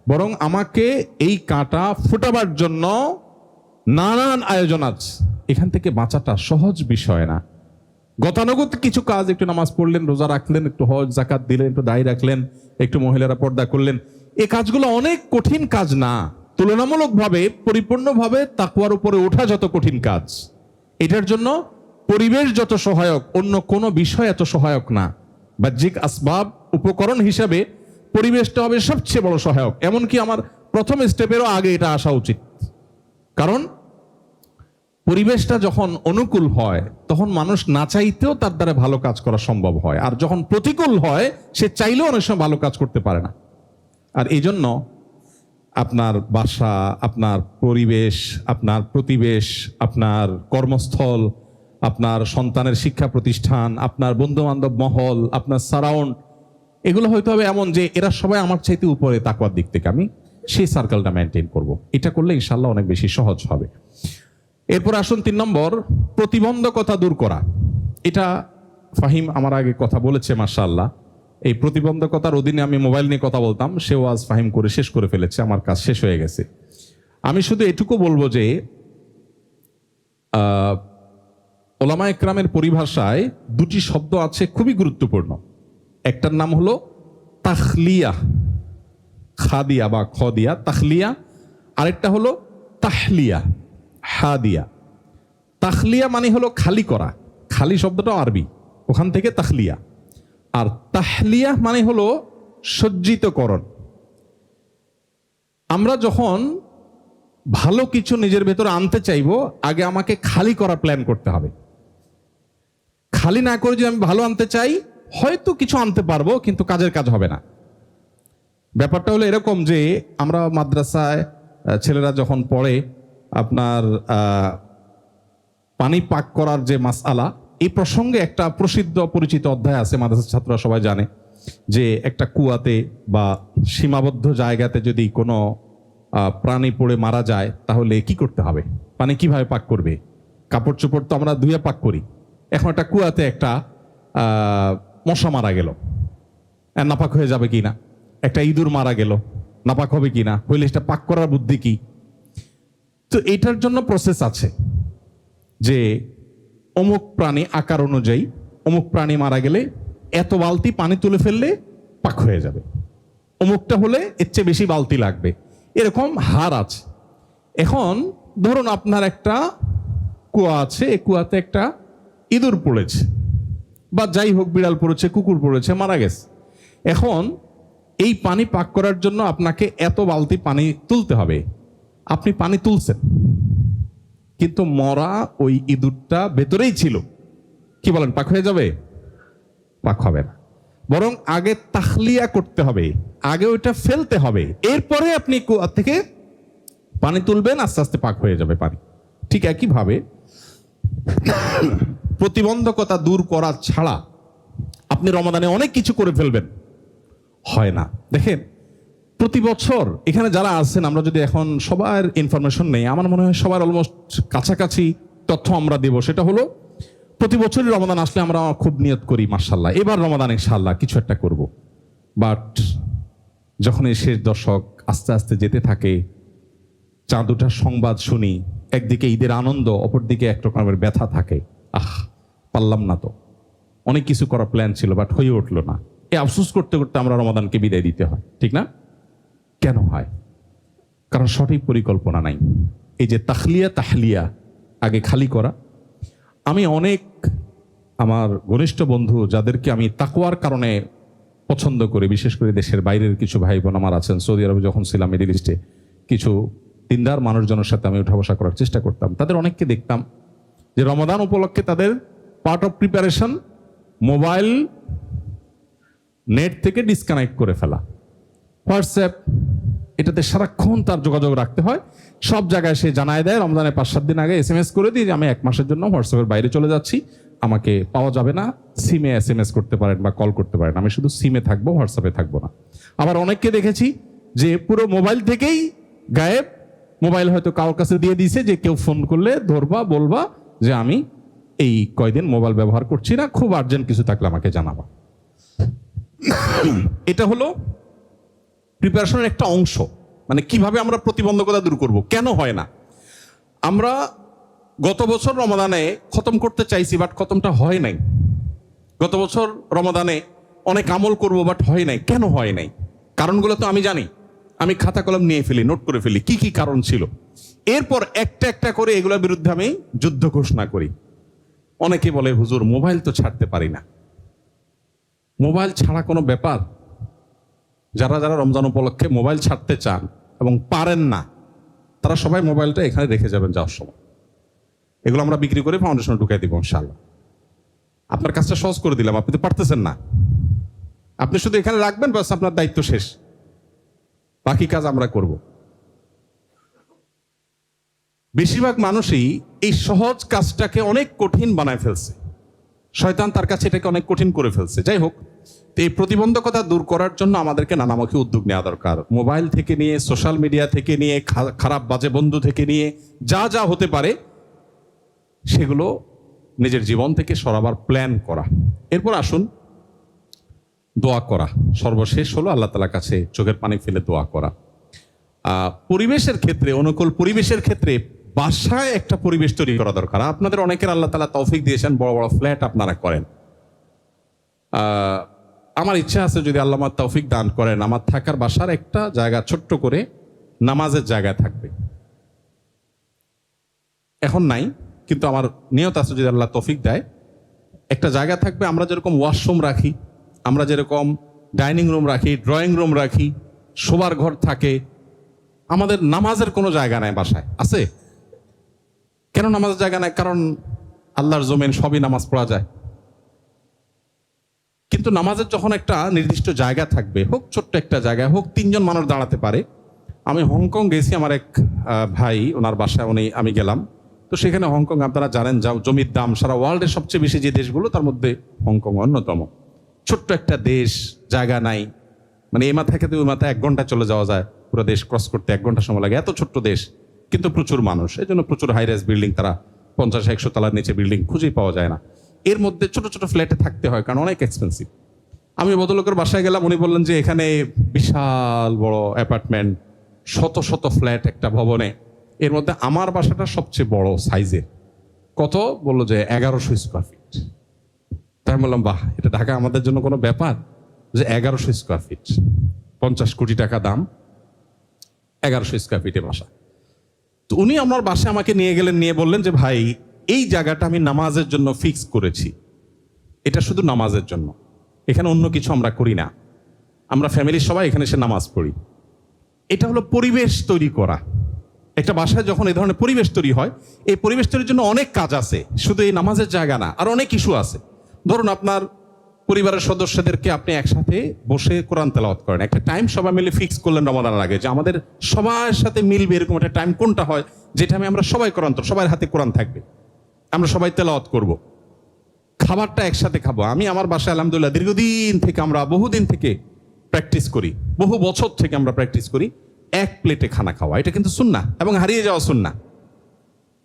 বরং আমাকে এই কাঁটা ফুটাবার জন্য নানান আয়োজন আছে। এখান থেকে বাঁচাটা সহজ বিষয় না। গতানুগত কিছু কাজ, একটু নামাজ পড়লেন, রোজা রাখলেন, একটু হজ জাকাত দিলেন, একটু দাড়ি রাখলেন, একটু মহিলারা পর্দা করলেন, এই কাজগুলো অনেক কঠিন কাজ না। তুলনামূলকভাবে পরিপূর্ণভাবে তাকওয়ার উপরে ওঠা যত কঠিন কাজ, এটার জন্য পরিবেশ যত সহায়ক, অন্য কোনো বিষয় এত সহায়ক না। বাহ্যিক আসবাব উপকরণ হিসাবে পরিবেশটা হবে সবচেয়ে বড় সহায়ক। এমনকি আমার প্রথম স্টেপেরও আগে এটা আসা উচিত। কারণ পরিবেশটা যখন অনুকূল হয় তখন মানুষ না চাইতেও তার দ্বারা ভালো কাজ করা সম্ভব হয়, আর যখন প্রতিকূল হয় সে চাইলেও অনেক সময় ভালো কাজ করতে পারে না। আর এই জন্য আপনার বাসা, আপনার পরিবেশ, আপনার প্রতিবেশ, আপনার কর্মস্থল, আপনার সন্তানের শিক্ষা প্রতিষ্ঠান, আপনার বন্ধু বান্ধব মহল, আপনার সারাউন্ড, এগুলো হয়তো হবে এমন যে এরা সবাই আমার চাইতে উপরে তাকওয়ার দিক থেকে, আমি সেই সার্কেলটা মেনটেন করব। এটা করলে ইনশাল্লাহ অনেক বেশি সহজ হবে। এরপর আসুন 3 নম্বর, প্রতিবন্ধকতা দূর করা। এটা ফাহিম আমার আগে কথা বলেছে, মাশাআল্লাহ। এই প্রতিবন্ধকতার অধীনে আমি মোবাইল নিয়ে কথা বলতাম, সেও আজ ফাহিম করে শেষ করে ফেলেছে, আমার কাজ শেষ হয়ে গেছে। আমি শুধু এটুকু বলবো যে ওলামা একরামের পরিভাষায় 2টি শব্দ আছে খুবই গুরুত্বপূর্ণ। একটার নাম হলো তাখলিয়া, খাদিয়া বা খদিয়া, তাখলিয়া। আরেকটা হলো তাহলিয়া, হাদিয়া। তাখলিয়া মানে হলো খালি করা, খালি শব্দটা আরবি, ওখান থেকে তাখলিয়া। আর তাহলিয়া মানে হলো সজ্জিতকরণ। আমরা যখন ভালো কিছু নিজের ভেতরে আনতে চাইবো, আগে আমাকে খালি করা প্ল্যান করতে হবে। খালি না করে যদি আমি ভালো আনতে চাই, হয়তো কিছু আনতে পারবো কিন্তু কাজের কাজ হবে না। ব্যাপারটা হলো এরকম যে আমরা মাদ্রাসায় ছেলেরা যখন পড়ে, আপনার পানি পাক করার যে মাসআলা, এই প্রসঙ্গে একটা প্রসিদ্ধ পরিচিত অধ্যায় আছে, মাদ্রাসার ছাত্ররা সবাই জানে যে একটা কুয়াতে বা সীমাবদ্ধ জায়গাতে যদি কোনো প্রাণী পড়ে মারা যায় তাহলে কি করতে হবে, পানি কিভাবে পাক করবে। কাপড় চোপড় তো আমরা ধুয়ে পাক করি। এখন একটা কুয়াতে একটা মশা মারা গেল, নাপাক হয়ে যাবে কি না? একটা ইঁদুর মারা গেল, নাপাক হবে কি না? হইলে সেটা পাক করার বুদ্ধি কি? তো এটার জন্য প্রসেস আছে যে অমুক প্রাণী আকার অনুযায়ী, অমুক প্রাণী মারা গেলে এত বালতি পানি তুলে ফেললে পাক হয়ে যাবে, অমুকটা হলে এর চেয়ে বেশি বালতি লাগবে, এরকম হার আছে। এখন ধরুন আপনার একটা কুয়া আছে, এই কুয়াতে একটা ইঁদুর পড়েছে, বা যাই হোক বিড়াল পড়েছে, কুকুর পড়েছে, মারা গেছে। এখন এই পানি পাক করার জন্য আপনাকে এত বালতি পানি তুলতে হবে। আপনি পানি তুলছেন, কিন্তু মরা ওই ইঁদুরটা ভেতরেই ছিল, কি বলেন, পাক হয়ে যাবে? পাক হবে না। বরং আগে তাখলিয়া করতে হবে, আগে ওইটা ফেলতে হবে, এরপরে আপনি কুয়া থেকে পানি তুলবেন, আস্তে আস্তে পাক হয়ে যাবে পানি। ঠিক একইভাবে প্রতিবন্ধকতা দূর করা ছাড়া আপনি রমাদানে অনেক কিছু করে ফেলবেন, হয় না। দেখেন, প্রতি বছর এখানে যারা আছেন, আমরা যদি এখন সবার ইনফরমেশন নেই, আমার মনে হয় সবার অলমোস্ট কাছাকাছি তথ্য আমরা দেব। সেটা হলো, প্রতি বছরই রমাদান আসলে আমরা খুব নিয়ত করি, মাশাআল্লাহ এবার রমাদান ইনশাআল্লাহ কিছু একটা করব। বাট যখন এই শেষ দশক আস্তে আস্তে যেতে থাকে, চাঁদ ওঠার সংবাদ শুনি, একদিকে ঈদের আনন্দ, অপরদিকে এক রকমের ব্যথা থাকে, পারলাম না, তো অনেক কিছু করার প্ল্যান ছিল বাট হয়ে উঠলো না। এই আফসোস করতে করতে আমরা রমাদানকে বিদায় দিতে হয়, ঠিক না? কেন হয়? কারণ সঠিক পরিকল্পনা নাই। এই যে তাহলিয়া, আগে খালি করা। আমি অনেক আমার ঘনিষ্ঠ বন্ধু যাদেরকে আমি তাকওয়ার কারণে পছন্দ করি, বিশেষ করে দেশের বাইরের কিছু ভাই বোন আমার আছেন। সৌদি আরবে যখন ছিলাম, মিডল ইস্টে কিছু দিনদার মানুষজনের সাথে আমি উঠা বসা করার চেষ্টা করতাম। তাদের অনেককে দেখতাম যে রমাদান উপলক্ষে তাদের part of preparation mobile net থেকে ডিসকানেক্ট করে ফেলা। হোয়াটসঅ্যাপ, এটাতে সারাক্ষণ তার যোগাযোগ রাখতে হয়। সব জায়গায় সে জানায় দেয়, রমজানের 5-7 দিন আগে SMS করে দিই যে আমি 1 মাসের জন্য হোয়াটসঅ্যাপের বাইরে চলে যাচ্ছি, আমাকে পাওয়া যাবে না, সিমে SMS করতে পারেন বা কল করতে পারেন, আমি শুধু সিমে থাকবো, হোয়াটসঅ্যাপে থাকবো না। আবার অনেককে দেখেছি যে পুরো মোবাইল থেকেই গায়েব, মোবাইল হয়তো কারোর কাছে দিয়ে দিয়েছে যে কেউ ফোন করলে ধরবা, বলবা যে আমি এই কয়দিন মোবাইল ব্যবহার করছি না, খুব আর্জেন্ট কিছু থাকলে আমাকে জানাবা। এটা হলো প্রিপারেশনের একটা অংশ। মানে কিভাবে আমরা প্রতিবন্ধকতা দূর করব, কেন হয় না। আমরা গত বছর রমাদানে খতম করতে চাইছি, বাট খতমটা হয় নাই। গত বছর রমাদানে অনেক আমল করব, বাট হয় নাই। কেন হয় নাই? কারণগুলো তো আমি জানি, আমি খাতা কলম নিয়ে ফেলি, নোট করে ফেলি কি কি কারণ ছিল। এরপর একটা একটা করে এগুলোর বিরুদ্ধে আমি যুদ্ধ ঘোষণা করি। অনেকে বলে, হুজুর মোবাইল তো ছাড়তে পারি না। মোবাইল ছাড়া কোনো ব্যাপার? যারা যারা রমজান উপলক্ষে মোবাইল ছাড়তে চান এবং পারেন না, তারা সবাই মোবাইলটা এখানে রেখে যাবেন যাওয়ার সময়। এগুলো আমরা বিক্রি করে ফাউন্ডেশনে ঢুকাই দিব ইনশাআল্লাহ। আপনার কাজটা সহজ করে দিলাম, আপনি তো পারতেছেন না। আপনি শুধু এখানে রাখবেন, বাস আপনার দায়িত্ব শেষ, বাকি কাজ আমরা করব। বেশিরভাগ মানুষই এই সহজ কাজটাকে অনেক কঠিন বানায় ফেলছে। শয়তান তার কাছে এটাকে অনেক কঠিন করে ফেলছে। যাই হোক, তো এই প্রতিবন্ধকতা দূর করার জন্য আমাদেরকে নানামুখী উদ্যোগ নেওয়া দরকার। মোবাইল থেকে নিয়ে, সোশ্যাল মিডিয়া থেকে নিয়ে, খারাপ বাজে বন্ধু থেকে নিয়ে, যা যা হতে পারে সেগুলো নিজের জীবন থেকে সরাবার প্ল্যান করা। এরপর আসুন দোয়া করা। সর্বশেষ হলো আল্লাহ তাআলার কাছে চোখের পানি ফেলে দোয়া করা। পরিবেশের ক্ষেত্রে, অনুকূল পরিবেশের ক্ষেত্রে বাসায় একটা পরিবেশ তৈরি করা দরকার। আপনাদের অনেকের আল্লাহ তাআলা তৌফিক দিয়েছেন, বড় বড় ফ্ল্যাট আপনারা করেন। আমার ইচ্ছা আছে, যদি আল্লাহ আমার তৌফিক দান করেন, আমার থাকার বাসার একটা জায়গা ছোট্ট করে নামাজের জায়গা থাকবে। এখন নাই, কিন্তু আমার নিয়ত আছে, যদি আল্লাহ তৌফিক দেয়, একটা জায়গা থাকবে। আমরা যেরকম ওয়াশরুম রাখি, আমরা যেরকম ডাইনিং রুম রাখি, ড্রয়িং রুম রাখি, শোবার ঘর থাকে, আমাদের নামাজের কোনো জায়গা নাই বাসায়। আছে? কেন নামাজের জায়গা নাই? কারণ আল্লাহর জমিন, সবই নামাজ পড়া যায়। কিন্তু নামাজের যখন একটা নির্দিষ্ট জায়গা থাকবে, হোক ছোট্ট একটা জায়গা, হোক 3 জন মানুষ দাঁড়াতে পারে। আমি হংকং গেছি, আমার এক ভাই, ওনার বাসায় আমি গেলাম। তো সেখানে হংকং আপনারা জানেন, জমির দাম সারা ওয়ার্ল্ডের সবচেয়ে বেশি যে দেশগুলো, তার মধ্যে হংকং অন্যতম। ছোট্ট একটা দেশ, জায়গা নাই। মানে এই মাথা থেকে ওই মাথায় 1 ঘন্টা চলে যাওয়া যায়, পুরো দেশ ক্রস করতে 1 ঘন্টা সময় লাগে। এত ছোট্ট দেশ, কিন্তু প্রচুর মানুষ। এই জন্য প্রচুর হাইরাইজ বিল্ডিং, তারা 50-100 তলার নিচে বিল্ডিং খুঁজেই পাওয়া যায় না। এর মধ্যে ছোট ছোট ফ্ল্যাটে থাকতে হয়, কারণ অনেক এক্সপেন্সিভ। আমি ভদ্রলোকের বাসায় গেলাম, উনি বললেন যে এখানে বিশাল বড় অ্যাপার্টমেন্ট, শত শত ফ্ল্যাট একটা ভবনে। এর মধ্যে আমার বাসাটা সবচেয়ে বড় সাইজের। কত? বললো যে 1100 স্কোয়ার ফিট। তাই বললাম, বাহ, এটা ঢাকা আমাদের জন্য কোনো ব্যাপার? যে 1100 স্কোয়ার ফিট, 50 কোটি টাকা দাম, 1100 স্কোয়ার ফিটে বাসা। তো উনি আমার বাসায় আমাকে নিয়ে গেলেন, নিয়ে বললেন যে ভাই, এই জায়গাটা আমি নামাজের জন্য ফিক্স করেছি, এটা শুধু নামাজের জন্য, এখানে অন্য কিছু আমরা করি না, আমরা ফ্যামিলির সবাই এখানে এসে নামাজ পড়ি। এটা হলো পরিবেশ তৈরি করা। একটা বাসায় যখন এই ধরনের পরিবেশ তৈরি হয়, এই পরিবেশ তৈরির জন্য অনেক কাজ আছে, শুধু এই নামাজের জায়গা না, আর অনেক ইস্যু আছে। ধরুন আপনার পরিবারের সদস্যদেরকে আপনি একসাথে বসে কোরআন তেলাওয়াত করেন, একটা টাইম সবাই মিলে ফিক্স করলেন রমাদানের আগে, যে আমাদের সবার সাথে মিলবে এরকম একটা টাইম কোনটা হয়, যেটা আমরা সবাই কোরআন, সবার হাতে কোরআন থাকবে, আমরা সবাই তেলাওয়াত করব। খাবারটা একসাথে খাবো। আমি আমার বাসায় আলহামদুলিল্লাহ দীর্ঘদিন থেকে, আমরা বহুদিন থেকে প্র্যাকটিস করি, বহু বছর থেকে আমরা প্র্যাকটিস করি এক প্লেটে খানা খাওয়া। এটা কিন্তু সুন্নাহ এবং হারিয়ে যাওয়া সুন্নাহ।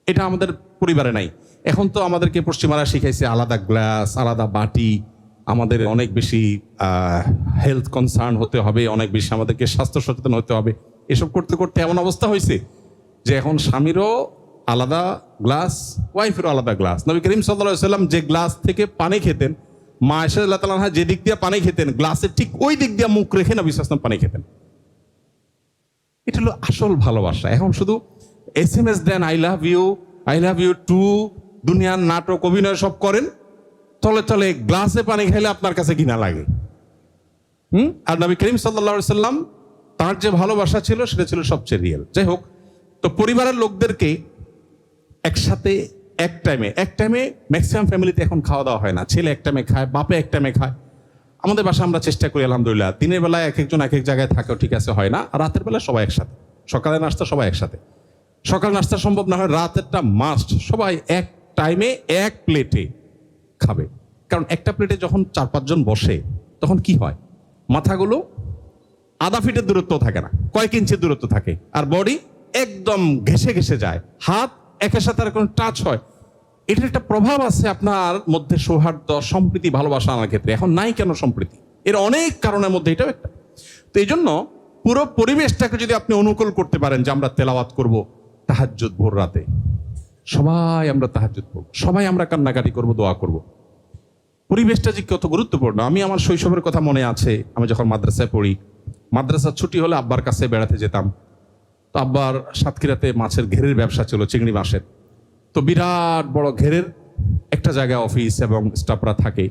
এটা আমাদের পরিবারে নাই। এখন তো আমাদেরকে পশ্চিমারা শিখাইছে আলাদা গ্লাস, আলাদা বাটি, আমাদের অনেক বেশি হেলথ কনসার্ন হতে হবে, অনেক বেশি আমাদেরকে স্বাস্থ্য সচেতন হতে হবে। এসব করতে করতে এমন অবস্থা হয়েছে যে এখন স্বামীরও আলাদা গ্লাস, ওয়াইফেরও আলাদা গ্লাস। নবী করিম সাল্লাল্লাহু আলাইহি ওয়াসাল্লাম যে গ্লাস থেকে পানি খেতেন, মা আয়েশা রাদিয়াল্লাহু তাআলা আনহা যে দিক দিয়ে পানি খেতেন, গ্লাসের ঠিক ওই দিক দিয়ে মুখ রেখে নবী সাল্লাল্লাহু আলাইহি ওয়াসাল্লাম পানি খেতেন। এটা হলো আসল ভালোবাসা। এখন শুধু SMS দেন, আই লাভ ইউ টু, দুনিয়ার নাটক অভিনয় সব করেন, তলে তলে গ্লাসে পানি খাইলে আপনার কাছে ঘৃণা লাগে। আর নবী করিম সাল্লাল্লাহু আলাইহি ওয়াসাল্লাম তার যে ভালোবাসা ছিল, সেটা ছিল সবচেয়ে রিয়েল। যাই হোক, তো পরিবারের লোকদেরকে একসাথে এক টাইমে ম্যাক্সিমাম ফ্যামিলিতে এখন খাওয়া দাওয়া হয় না। ছেলে এক টাইমে খায়, বাপে এক টাইমে খায়। আমাদের বাসায় আমরা চেষ্টা করি আলহামদুলিল্লাহ, দিনের বেলায় এক একজন এক এক জায়গায় থাকেও, ঠিক আছে, হয় না। আর রাতের বেলা সবাই একসাথে, সকালে নাস্তা সবাই একসাথে। সকাল নাস্তা সম্ভব না হয়, রাতেরটা মাস্ট, সবাই এক টাইমে এক প্লেটে খাবে। কারণ একটা প্লেটে যখন 4-5 জন বসে, তখন কি হয়, মাথাগুলো আধা ফিটের দূরত্ব থাকে না, কয়েক ইঞ্চির দূরত্ব থাকে, আর বডি একদম ঘেসে ঘেসে যায়, হাত একের সাথে আর কোনো টাচ হয়। এটার একটা প্রভাব আছে আপনার মধ্যে, সৌহার্দ্য, সম্প্রীতি, ভালোবাসা আনার ক্ষেত্রে। এখন নাই কেন সম্প্রীতি? এর অনেক কারণের মধ্যে এটাও একটা। তো এই জন্য পুরো পরিবেশটাকে যদি আপনি অনুকূল করতে পারেন যে আমরা তেলাওয়াত করব তাহাজ্জুদ ভোর রাতে, সবাই আমরা তাহাজ্জুদ পড়ব, সবাই আমরা কান্নাকাটি করব, দোয়া করব, পরিবেশটা যে কত গুরুত্বপূর্ণ। আমি আমার শৈশবের কথা মনে আছে, আমি যখন মাদ্রাসায় পড়ি, মাদ্রাসার ছুটি হলে আব্বার কাছে বেড়াতে যেতাম। তো আব্বার সাতক্ষীরাতে মাছের ঘেরের ব্যবসা ছিল, চিংড়ি মাছের। তো বিরাট বড় ঘেরের একটা জায়গায় অফিস এবং স্টাফরা থাকে,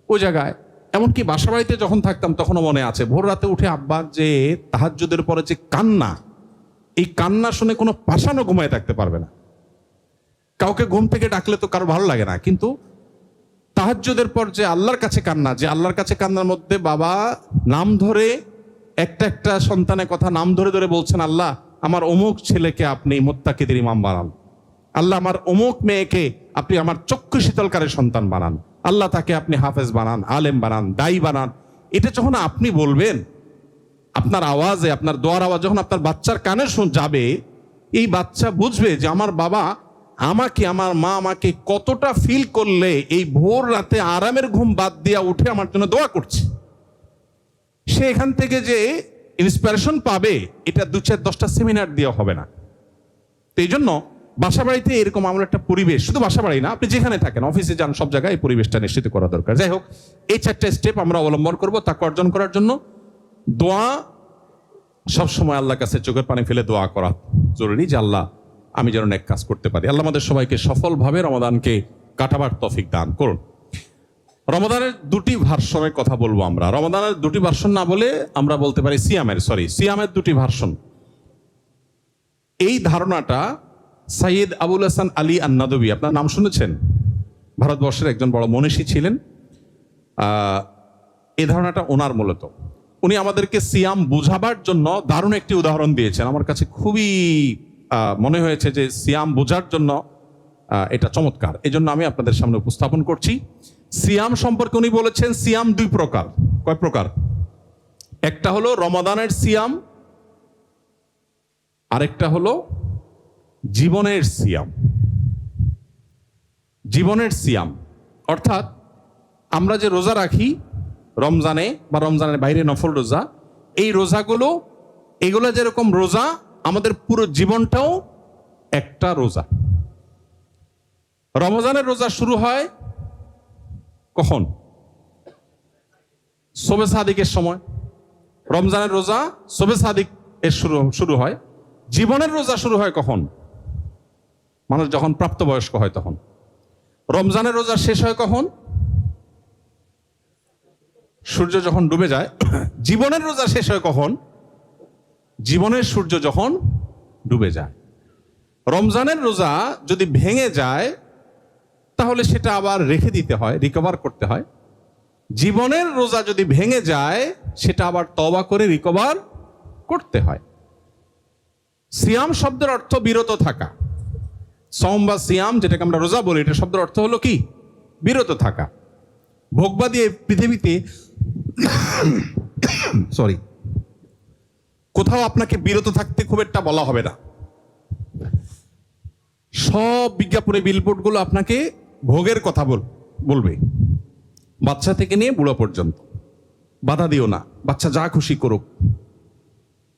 ওই জায়গায় এমনকি বাসা বাড়িতে যখন থাকতাম তখনও মনে আছে, ভোর রাতে উঠে আব্বার যে তাহাজ্জুদের পরে যে কান্না, এই কান্না শুনে কোনো পাষাণও ঘুমায় থাকতে পারবে না। কাউকে ঘুম থেকে ডাকলে তো কারো ভালো লাগে না, কিন্তু তাহাজ্জুদের পর যে আল্লাহর কাছে কান্না, যে আল্লাহর কাছে কান্নার মধ্যে বাবা নাম ধরে একটা একটা সন্তানের কথা নাম ধরে ধরে বলছেন, আল্লাহ আমার অমুক ছেলেকে আপনি মুত্তাকিদের ইমাম বানান, আল্লাহ আমার অমুক মেয়েকে আপনি আমার চক্ষু শীতলকারের সন্তান বানান, আল্লাহ তাকে আপনি হাফেজ বানান, আলেম বানান, দায়ী বানান। এটা যখন আপনি বলবেন, আপনার আওয়াজে, আপনার দোয়ার আওয়াজ যখন আপনার বাচ্চার কানে যাবে, এই বাচ্চা বুঝবে যে আমার বাবা আমাকে, আমার মা আমাকে কতটা ফিল করলে এই ভোর রাতে আরামের ঘুম বাদ দিয়া উঠে আমার জন্য দোয়া করছে। সে এখান থেকে যে ইন্সপিরেশন পাবে, এটা 2-4-10টা সেমিনার দিয়ে হবে না। তো এই জন্য বাসা বাড়িতে এরকম আমরা একটা পরিবেশ, শুধু বাসা বাড়ি না, আপনি যেখানে থাকেন, অফিসে যান, সব জায়গায় এই পরিবেশটা নিশ্চিত করা দরকার। যাই হোক, এই 4টা স্টেপ আমরা অবলম্বন করব তাকে অর্জন করার জন্য। দোয়া সবসময় আল্লাহর কাছে চোখের পানি ফেলে দোয়া করা জরুরি, যে আল্লাহ আমি যেন নেক কাজ করতে পারি। আল্লাহ আমাদের সবাইকে সফলভাবে রমাদানকে কাটাবার তৌফিক দান করুন। রমাদানের 2টি ভার্সনের কথা বলবো আমরা। রমাদানের 2টি ভার্সন না বলে আমরা বলতে পারি সিয়ামের 2টি ভার্সন। এই ধারণাটা সাইয়েদ আবুল হাসান আলী আন-নাদবী, আপনার নাম শুনেছেন, ভারতবর্ষের একজন বড় মনীষী ছিলেন। এই ধারণাটা ওনার মূলত, উনি আমাদেরকে সিয়াম বুঝাবার জন্য দারুণ একটি উদাহরণ দিয়েছেন। আমার কাছে খুবই মনে হয়েছে যে সিয়াম বোঝার জন্য এটা চমৎকার, এই জন্য আমি আপনাদের সামনে উপস্থাপন করছি। সিয়াম সম্পর্কে উনি বলেছেন, সিয়াম 2 প্রকার। কয় প্রকার? একটা হলো রমাদানের সিয়াম, আরেকটা হলো জীবনের সিয়াম। জীবনের সিয়াম অর্থাৎ আমরা যে রোজা রাখি রমজানে বা রমজানের বাইরে নফল রোজা, এই রোজাগুলো, এগুলো যেরকম রোজা, আমাদের পুরো জীবনটাও একটা রোজা। রমজানের রোজা শুরু হয় কখন? শবে সাদিকের সময়। রমজানের রোজা শবে সাদিক এর শুরু হয়। জীবনের রোজা শুরু হয় কখন? মানুষ যখন প্রাপ্তবয়স্ক হয় তখন। রমজানের রোজা শেষ হয় কখন? সূর্য যখন ডুবে যায়। জীবনের রোজা শেষ হয় কখন? জীবনের সূর্য যখন ডুবে যায়। রমজানের রোজা যদি ভেঙে যায় তাহলে সেটা আবার রেখে দিতে হয়, রিকভার করতে হয়। জীবনের রোজা যদি ভেঙে যায় সেটা আবার তওবা করে রিকভার করতে হয়। সিয়াম শব্দের অর্থ বিরত থাকা। সওম বা সিয়াম, যেটাকে আমরা রোজা বলি, এটা শব্দের অর্থ হলো কি? বিরত থাকা। ভোগবাদী এই পৃথিবীতে কোথাও আপনাকে বিরত থাকতে খুব একটা বলা হবে না। সব বিজ্ঞাপনে বিলবোর্ডগুলো আপনাকে ভোগের কথা বলবে, বাচ্চা থেকে নিয়ে বুড়ো পর্যন্ত। বাধা দিও না, বাচ্চা যা খুশি করুক,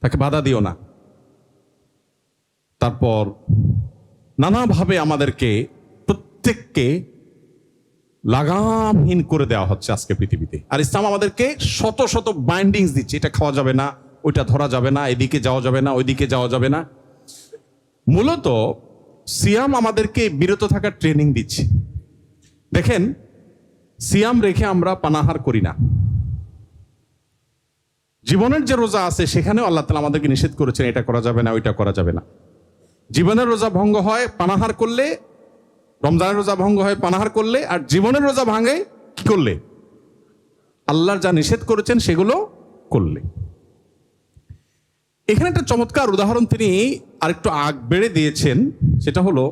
তাকে বাধা দিও না। তারপর নানাভাবে আমাদেরকে প্রত্যেককে লাগামহীন করে দেওয়া হচ্ছে আজকে পৃথিবীতে। আর ইসলাম আমাদেরকে শত শত বাইন্ডিংস দিচ্ছে, এটা খাওয়া যাবে না, ওইটা ধরা যাবে না, এদিকে যাওয়া যাবে না, ওইদিকে যাওয়া যাবে না। মূলত সিয়াম আমাদেরকে বিরত থাকার ট্রেনিং দিচ্ছে। দেখেন, সিয়াম রেখে আমরা পানাহার করি না। জীবনের যে রোজা আছে সেখানেও আল্লাহ তাআলা আমাদেরকে নিষেধ করেছেন, এটা করা যাবে না, ওইটা করা যাবে না। জীবনের রোজা ভঙ্গ হয় পানাহার করলে, রমজানের রোজা ভঙ্গ হয় পানাহার করলে, আর জীবনের রোজা ভাঙে কি করলে? আল্লাহর যা নিষেধ করেছেন সেগুলো করলে। এখানে একটা চমৎকার উদাহরণ তিনি আরেকটু আগ বেড়ে দিয়েছেন, সেটা হলো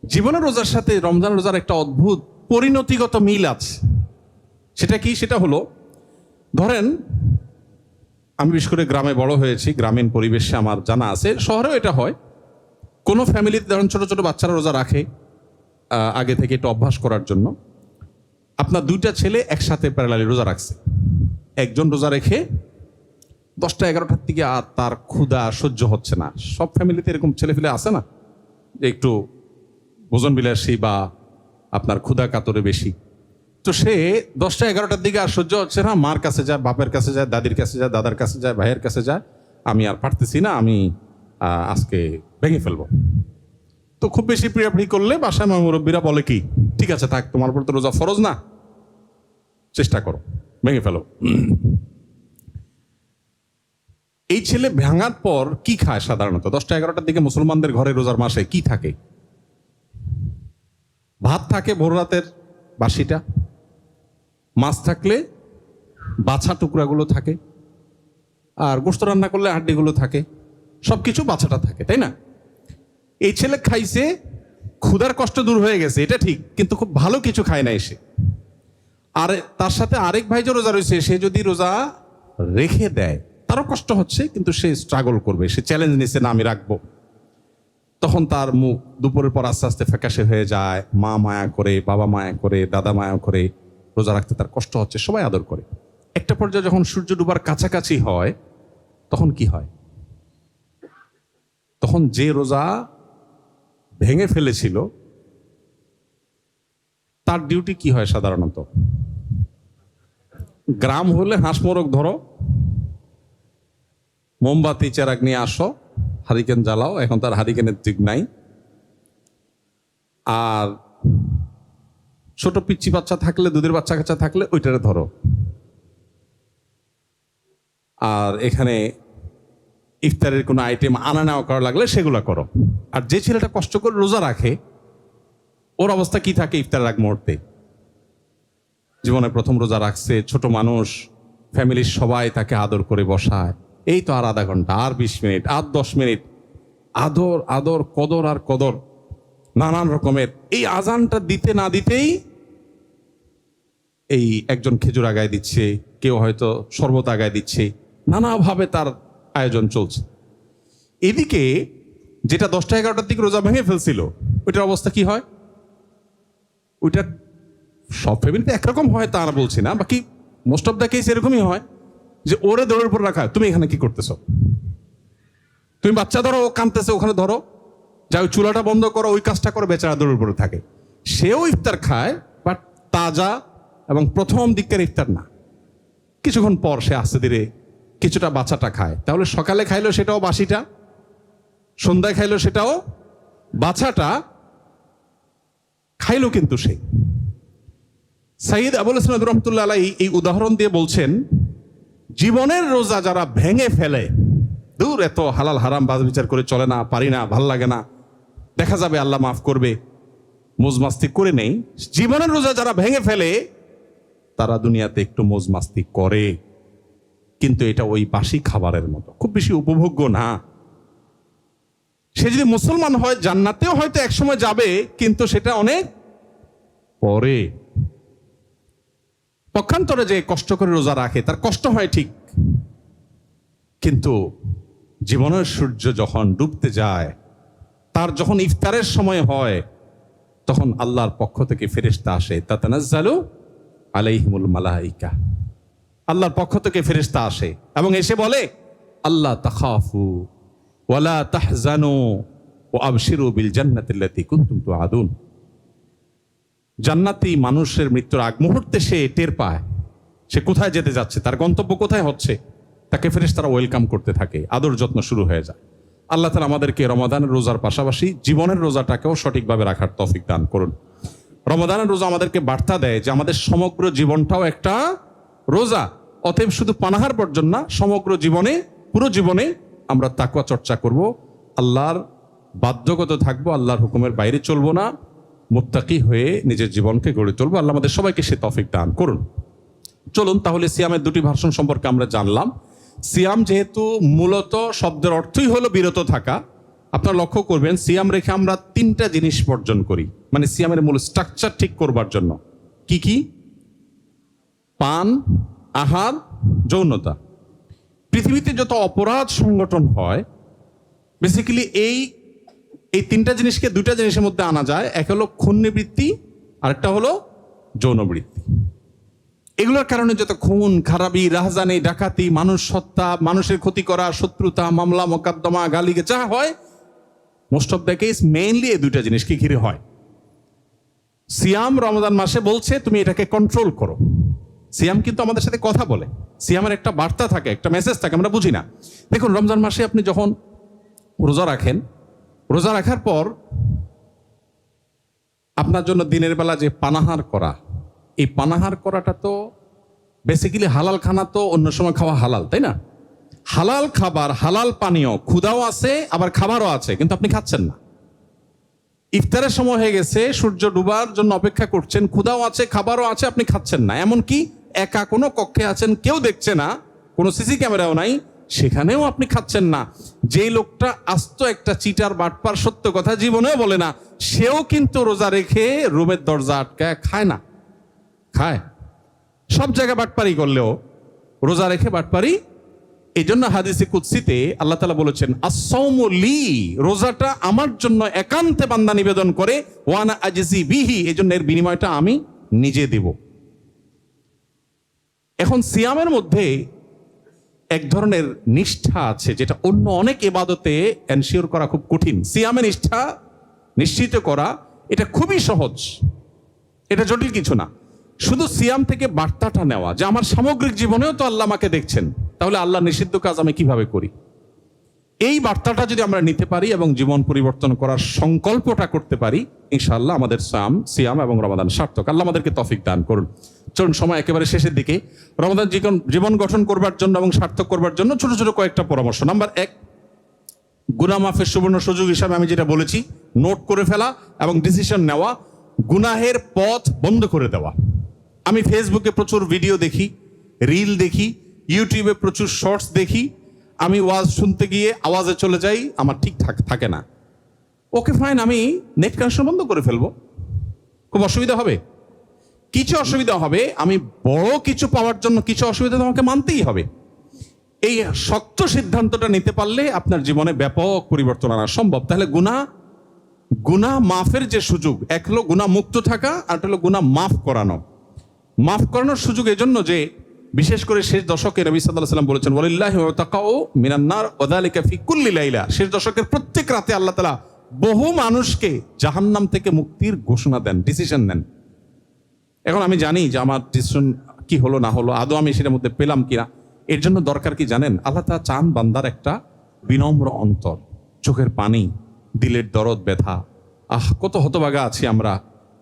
জীবনের রোজার সাথে রমজান রোজার একটা অদ্ভুত পরিণতিগত মিল আছে। সেটা কি? সেটা হলো, ধরেন আমি বিশেষ করে গ্রামে বড় হয়েছি, গ্রামীণ পরিবেশে আমার জানা আছে, শহরেও এটা হয়। কোনো ফ্যামিলিতে ধরেন ছোট ছোট বাচ্চারা রোজা রাখে আগে থেকে একটু অভ্যাস করার জন্য। আপনার 2টা ছেলে একসাথে প্যারালালি রোজা রাখছে, একজন রোজা রেখে 10টা-11টার দিকে আর তার ক্ষুধা সহ্য হচ্ছে না। সব ফ্যামিলিতে এরকম ছেলেফেলে আছে না, যে একটু ভোজন বিলাসী বা আপনার ক্ষুধা কাতরে বেশি। তো সে 10টা-11টার দিকে আর সহ্য হচ্ছে না, মার কাছে যায়, বাপের কাছে যায়, দাদির কাছে যায়, দাদার কাছে যায়, ভাইয়ের কাছে যায়, আমি আর পারতেছি না, আমি আজকে ভেঙে ফেলবো। তো খুব বেশি প্রিয়াপ্রি করলে বাসায় মুরব্বীরা বলে কি, ঠিক আছে থাক, তোমার উপর তো রোজা ফরজ না, চেষ্টা করো, ভেঙে ফেলো। এই ছেলে ভাঙার পর কি খায় সাধারণত? 10টা-11টার দিকে মুসলমানদের ঘরে রোজার মাসে কি থাকে? ভাত থাকে ভোর রাতের বাসিটা, মাছ থাকলে বাছা টুকরাগুলো থাকে, আর গোশত রান্না করলে হাড্ডিগুলো থাকে, সবকিছু বাছাটা থাকে, তাই না? এই ছেলে খাইছে, ক্ষুধার কষ্ট দূর হয়ে গেছে, এটা ঠিক, কিন্তু খুব ভালো কিছু খায় না এসে। আর তার সাথে আরেক ভাই যে রোজা রয়েছে, সে যদি রোজা রেখে দেয় তারও কষ্ট হচ্ছে, কিন্তু সে স্ট্রাগল করবে, সে চ্যালেঞ্জ নিচ্ছে, না আমি রাখবো। তখন তার মুখ দুপুরের পর আস্তে আস্তে ফ্যাকাশে হয়ে যায়, মা মায়া করে, বাবা মায়া করে, দাদা মায়া করে, রোজা রাখতে তার কষ্ট হচ্ছে, সবাই আদর করে। একটা পর্যায়ে যখন সূর্য ডুবার কাছাকাছি হয়, তখন কি হয়? তখন যে রোজা ভেঙে ফেলেছিল তার ডিউটি কি হয় সাধারণত? গ্রাম হলে হাঁস মোরগ ধরো, মোমবাতি চেরাগ নিয়ে আসো, হারিকেন জ্বালাও, এখন তার হারিকেনের দিক নাই। আর ছোট পিচ্চি বাচ্চা থাকলে, দুধের বাচ্চা কাচ্চা থাকলে ওইটারে ধরো। আর এখানে ইফতারের কোনো আইটেম আনা নেওয়া করা লাগলে সেগুলো করো। আর যে ছেলেটা কষ্ট করে রোজা রাখে, ওর অবস্থা কি থাকে ইফতারের আগ মুহূর্তে? জীবনে প্রথম রোজা রাখছে, ছোট মানুষ, ফ্যামিলির সবাই তাকে আদর করে বসায়, এই তো আর আধা ঘন্টা, আর 20 মিনিট, আর 10 মিনিট, আদর আদর, কদর আর কদর, নানান রকমের। এই আজানটা দিতে না দিতেই এই একজন খেজুর আগায় দিচ্ছে, কেউ হয়তো শরবত আগায় দিচ্ছে, নানাভাবে তার আয়োজন চলছে। এদিকে যেটা 10টা-11টার দিকে রোজা ভেঙে ফেলছিল, ওইটার অবস্থা কি হয়? ওইটা সব ফ্যামিলিতে একরকম হয় তা না বলছি না, বাকি মোস্ট অফ দ্য কেস এরকমই হয় যে ওরে দৌড়ের উপর রাখা, তুমি এখানে কি করতেছো, তুমি বাচ্চা ধরো, ও কাঁদতেছে, ওখানে ধরো, যা ওই চুলাটা বন্ধ করো, ওই কাজটা করো, বেচারা দৌড়ের উপরে থাকে। সেও ইফতার খায়, বাট তাজা এবং প্রথম দিককার ইফতার না, কিছুক্ষণ পর সে আস্তে ধীরে কিছুটা বাচ্চাটা খায়। তাহলে সকালে খাইলো সেটাও বাসিটা, সন্ধ্যায় খাইলো সেটাও বাচ্চাটা খাইলো, কিন্তু সে সাইয়্যিদ আবুল হাসান রহমতুল্লাহ আলাইহি এই উদাহরণ দিয়ে বলছেন, জীবনের রোজা যারা ভেঙে ফেলে, দূর এত হালাল হারাম বাজ বিচার করে চলে না, পারি না, ভাল লাগে না, দেখা যাবে আল্লাহ মাফ করবে, মোজমাস্তি করে নেই। জীবনের রোজা যারা ভেঙে ফেলে তারা দুনিয়াতে একটু মোজমাস্তি করে, কিন্তু এটা ওই বাসি খাবারের মতো, খুব বেশি উপভোগ্য না। সে যদি মুসলমান হয়, জান্নাতেও হয়তো একসময় যাবে, কিন্তু সেটা অনেক পরে। পক্ষান্তরে যে কষ্ট করে রোজা রাখে তার কষ্ট হয় ঠিক, কিন্তু জীবনের সূর্য যখন ডুবতে যায়, তার যখন ইফতারের সময় হয়, তখন আল্লাহর পক্ষ থেকে ফেরেশতা আসে, তাতানাজ্জালু আলাইহিমুল মালাইকা, আল্লাহর পক্ষ থেকে ফেরেশতা আসে এবং এসে বলে, আল্লাহ তাখাফু ওয়ালা তাহজানু ওয়া আবশিরু বিল জান্নাতিল্লাতী কুনতুম তুআদুন। জান্নাতি মানুষের মৃত্যুর আগ মুহূর্তে সে টের পায় সে কোথায় যেতে যাচ্ছে, তার গন্তব্য কোথায় হচ্ছে, তাকে ফেরেশতারা ওয়েলকাম করতে থাকে, আদর যত্ন শুরু হয়ে যায়। আল্লাহ তাআলা আমাদেরকে রমাদানের রোজার পাশাপাশি জীবনের রোজাটাকেও সঠিকভাবে রাখার তৌফিক দান করুন। রমাদানের রোজা আমাদেরকে বার্তা দেয় যে আমাদের সমগ্র জীবনটাও একটা রোজা। অতএব শুধু পানাহার বর্জন না, সমগ্র জীবনে, পুরো জীবনে আমরা তাকওয়া চর্চা করব, আল্লাহর বাধ্যগত থাকবো, আল্লাহর হুকুমের বাইরে চলবো না, মুত্তাকি হয়ে নিজের জীবনকে গড়ে তুলবো। আল্লাহ আমাদের সবাইকে সে তৌফিক দান করুন। চলুন তাহলে সিয়ামের দুটি ভার্সন সম্পর্কে আমরা জানলাম। সিয়াম যেহেতু মূলত শব্দের অর্থই হলো বিরত থাকা, আপনারা লক্ষ্য করবেন সিয়াম রেখে আমরা 3টা জিনিস বর্জন করি, মানে সিয়ামের মূল স্ট্রাকচার ঠিক করবার জন্য। কি কি? পান, আহার, যৌনতা। পৃথিবীতে যত অপরাধ সংগঠন হয়, বেসিক্যালি এই 3টা জিনিসকে 2টা জিনিসের মধ্যে আনা যায়। এক হলো খুন নিবৃত্তি, আরেকটা হলো যৌনবৃত্তি। এগুলোর কারণে যত খুন খারাপি, রাহজানি, ডাকাতি, মানুষ হত্যা, মানুষের ক্ষতি করা, শত্রুতা, মামলা মোকদ্দমা, গালি যা হয়, most of the case mainly এই দুইটা জিনিস কি ঘিরে হয়। সিয়াম রমজান মাসে বলছে তুমি এটাকে কন্ট্রোল করো। সিয়াম কিন্তু আমাদের সাথে কথা বলে, সিয়ামের একটা বার্তা থাকে, একটা মেসেজ থাকে, আমরা বুঝি না। দেখুন, রমজান মাসে আপনি যখন রোজা রাখেন, রোজা রাখার পর আপনার জন্য দিনের বেলা যে পানাহার করা, এই পানাহার করাটা তো বেসিক্যালি হালাল খানা, তো অন্য সময় খাওয়া হালাল, তাই না? হালাল খাবার, হালাল পানীয়, ক্ষুধাও আছে আবার খাবারও আছে, কিন্তু আপনি খাচ্ছেন না। ইফতারের সময় হয়ে গেছে, সূর্য ডুবার জন্য অপেক্ষা করছেন, ক্ষুধাও আছে খাবারও আছে, আপনি খাচ্ছেন না। এমনকি একা কোনো কক্ষে আছেন, কেউ দেখছে না, কোনো সিসি ক্যামেরাও নাই, সেখানেও আপনি খাচ্ছেন না। যেই লোকটা আস্ত একটা চিটার বাটপার, সত্য কথা জীবনেও বলে না, সেও কিন্তু রোজা রেখে রুমের দরজা আটকায় খায় না, খায়। সব জায়গায় বাটপারি করলেও রোজা রেখে বাটপারি। এই জন্য হাদিসে কুদসিতে আল্লাহ তাআলা বলেছেন, আস-সাওমু লি, রোজাটা আমার জন্য একান্তে বান্দা নিবেদন করে, ওয়ানা আজজি বিহি, এই জন্য এর বিনিময়টা আমি নিজে দেব। এখন সিয়ামের মধ্যে এক ধরনের নিষ্ঠা আছে, যেটা অন্য অনেক ইবাদতে এনশিওর করা খুব কঠিন। সিয়ামে নিষ্ঠা নিশ্চিত করা এটা খুবই সহজ, এটা জটিল কিছু না। শুধু সিয়াম থেকে বার্তাটা নেওয়া যে আমার সামগ্রিক জীবনেও তো আল্লাহ আমাকে দেখছেন, তাহলে আল্লাহ নিষিদ্ধ কাজ আমি কিভাবে করি, এই বার্তাটা যদি আমরা নিতে পারি এবং জীবন পরিবর্তন করার সংকল্পটা করতে পারি, ইনশাআল্লাহ আমাদের সিয়াম এবং রমাদান সার্থক। আল্লাহ আমাদেরকে তৌফিক দান করুন। চলুন, সময় একেবারে শেষের দিকে। রমাদান জীবন গঠন করবার জন্য এবং সার্থক করবার জন্য ছোট ছোট কয়েকটা পরামর্শ। নাম্বার 1, গুনাহ মাফের সুবর্ণ সুযোগ হিসাবে আমি যেটা বলেছি, নোট করে ফেলা এবং ডিসিশন নেওয়া, গুনাহের পথ বন্ধ করে দেওয়া। আমি ফেসবুকে প্রচুর ভিডিও দেখি, রিল দেখি, ইউটিউবে প্রচুর শর্টস দেখি, আমি ওয়াজ শুনতে গিয়ে আওয়াজে চলে যাই, আমার ঠিকঠাক থাকে না। ওকে ফাইন, আমি নেট কানেকশন বন্ধ করে ফেলবো, খুব অসুবিধা হবে? কিছু অসুবিধা হবে, আমি বড় কিছু পাওয়ার জন্য কিছু অসুবিধা তো আমাকে মানতেই হবে। এই শক্ত সিদ্ধান্তটা নিতে পারলে আপনার জীবনে ব্যাপক পরিবর্তন আনা সম্ভব। তাহলে গুনাহ মাফের যে সুযোগ, এক হলো গুনাহ মুক্ত থাকা, আর হলো গুনাহ মাফ করানো। মাফ করানোর সুযোগ এজন্য যে বিশেষ করে শেষ দশকে নবী সাল্লাল্লাহু আলাইহি ওয়াসাল্লাম বলেছেন, ওয়ালিল্লাহি ওয়াতাকাউ মিনান নার ওয়া যালিকা ফি কুল্লি লাইলা। শেষ দশকের প্রত্যেক রাতে আল্লাহ তাআলা বহু মানুষকে জাহান্নাম থেকে মুক্তির ঘোষণা দেন, ডিসিশন নেন। এখন আমি জানি যে আমার ডিসিশন কি হলো না হলো, আদৌ আমি সেটার মধ্যে পেলাম কিনা, এর জন্য দরকার কি জানেন? আল্লাহ তাআলা চান বান্দার একটা বিনম্র অন্তর, চোখের পানি, দিলের দরদ ব্যথা। কত হতভাগা আছি আমরা,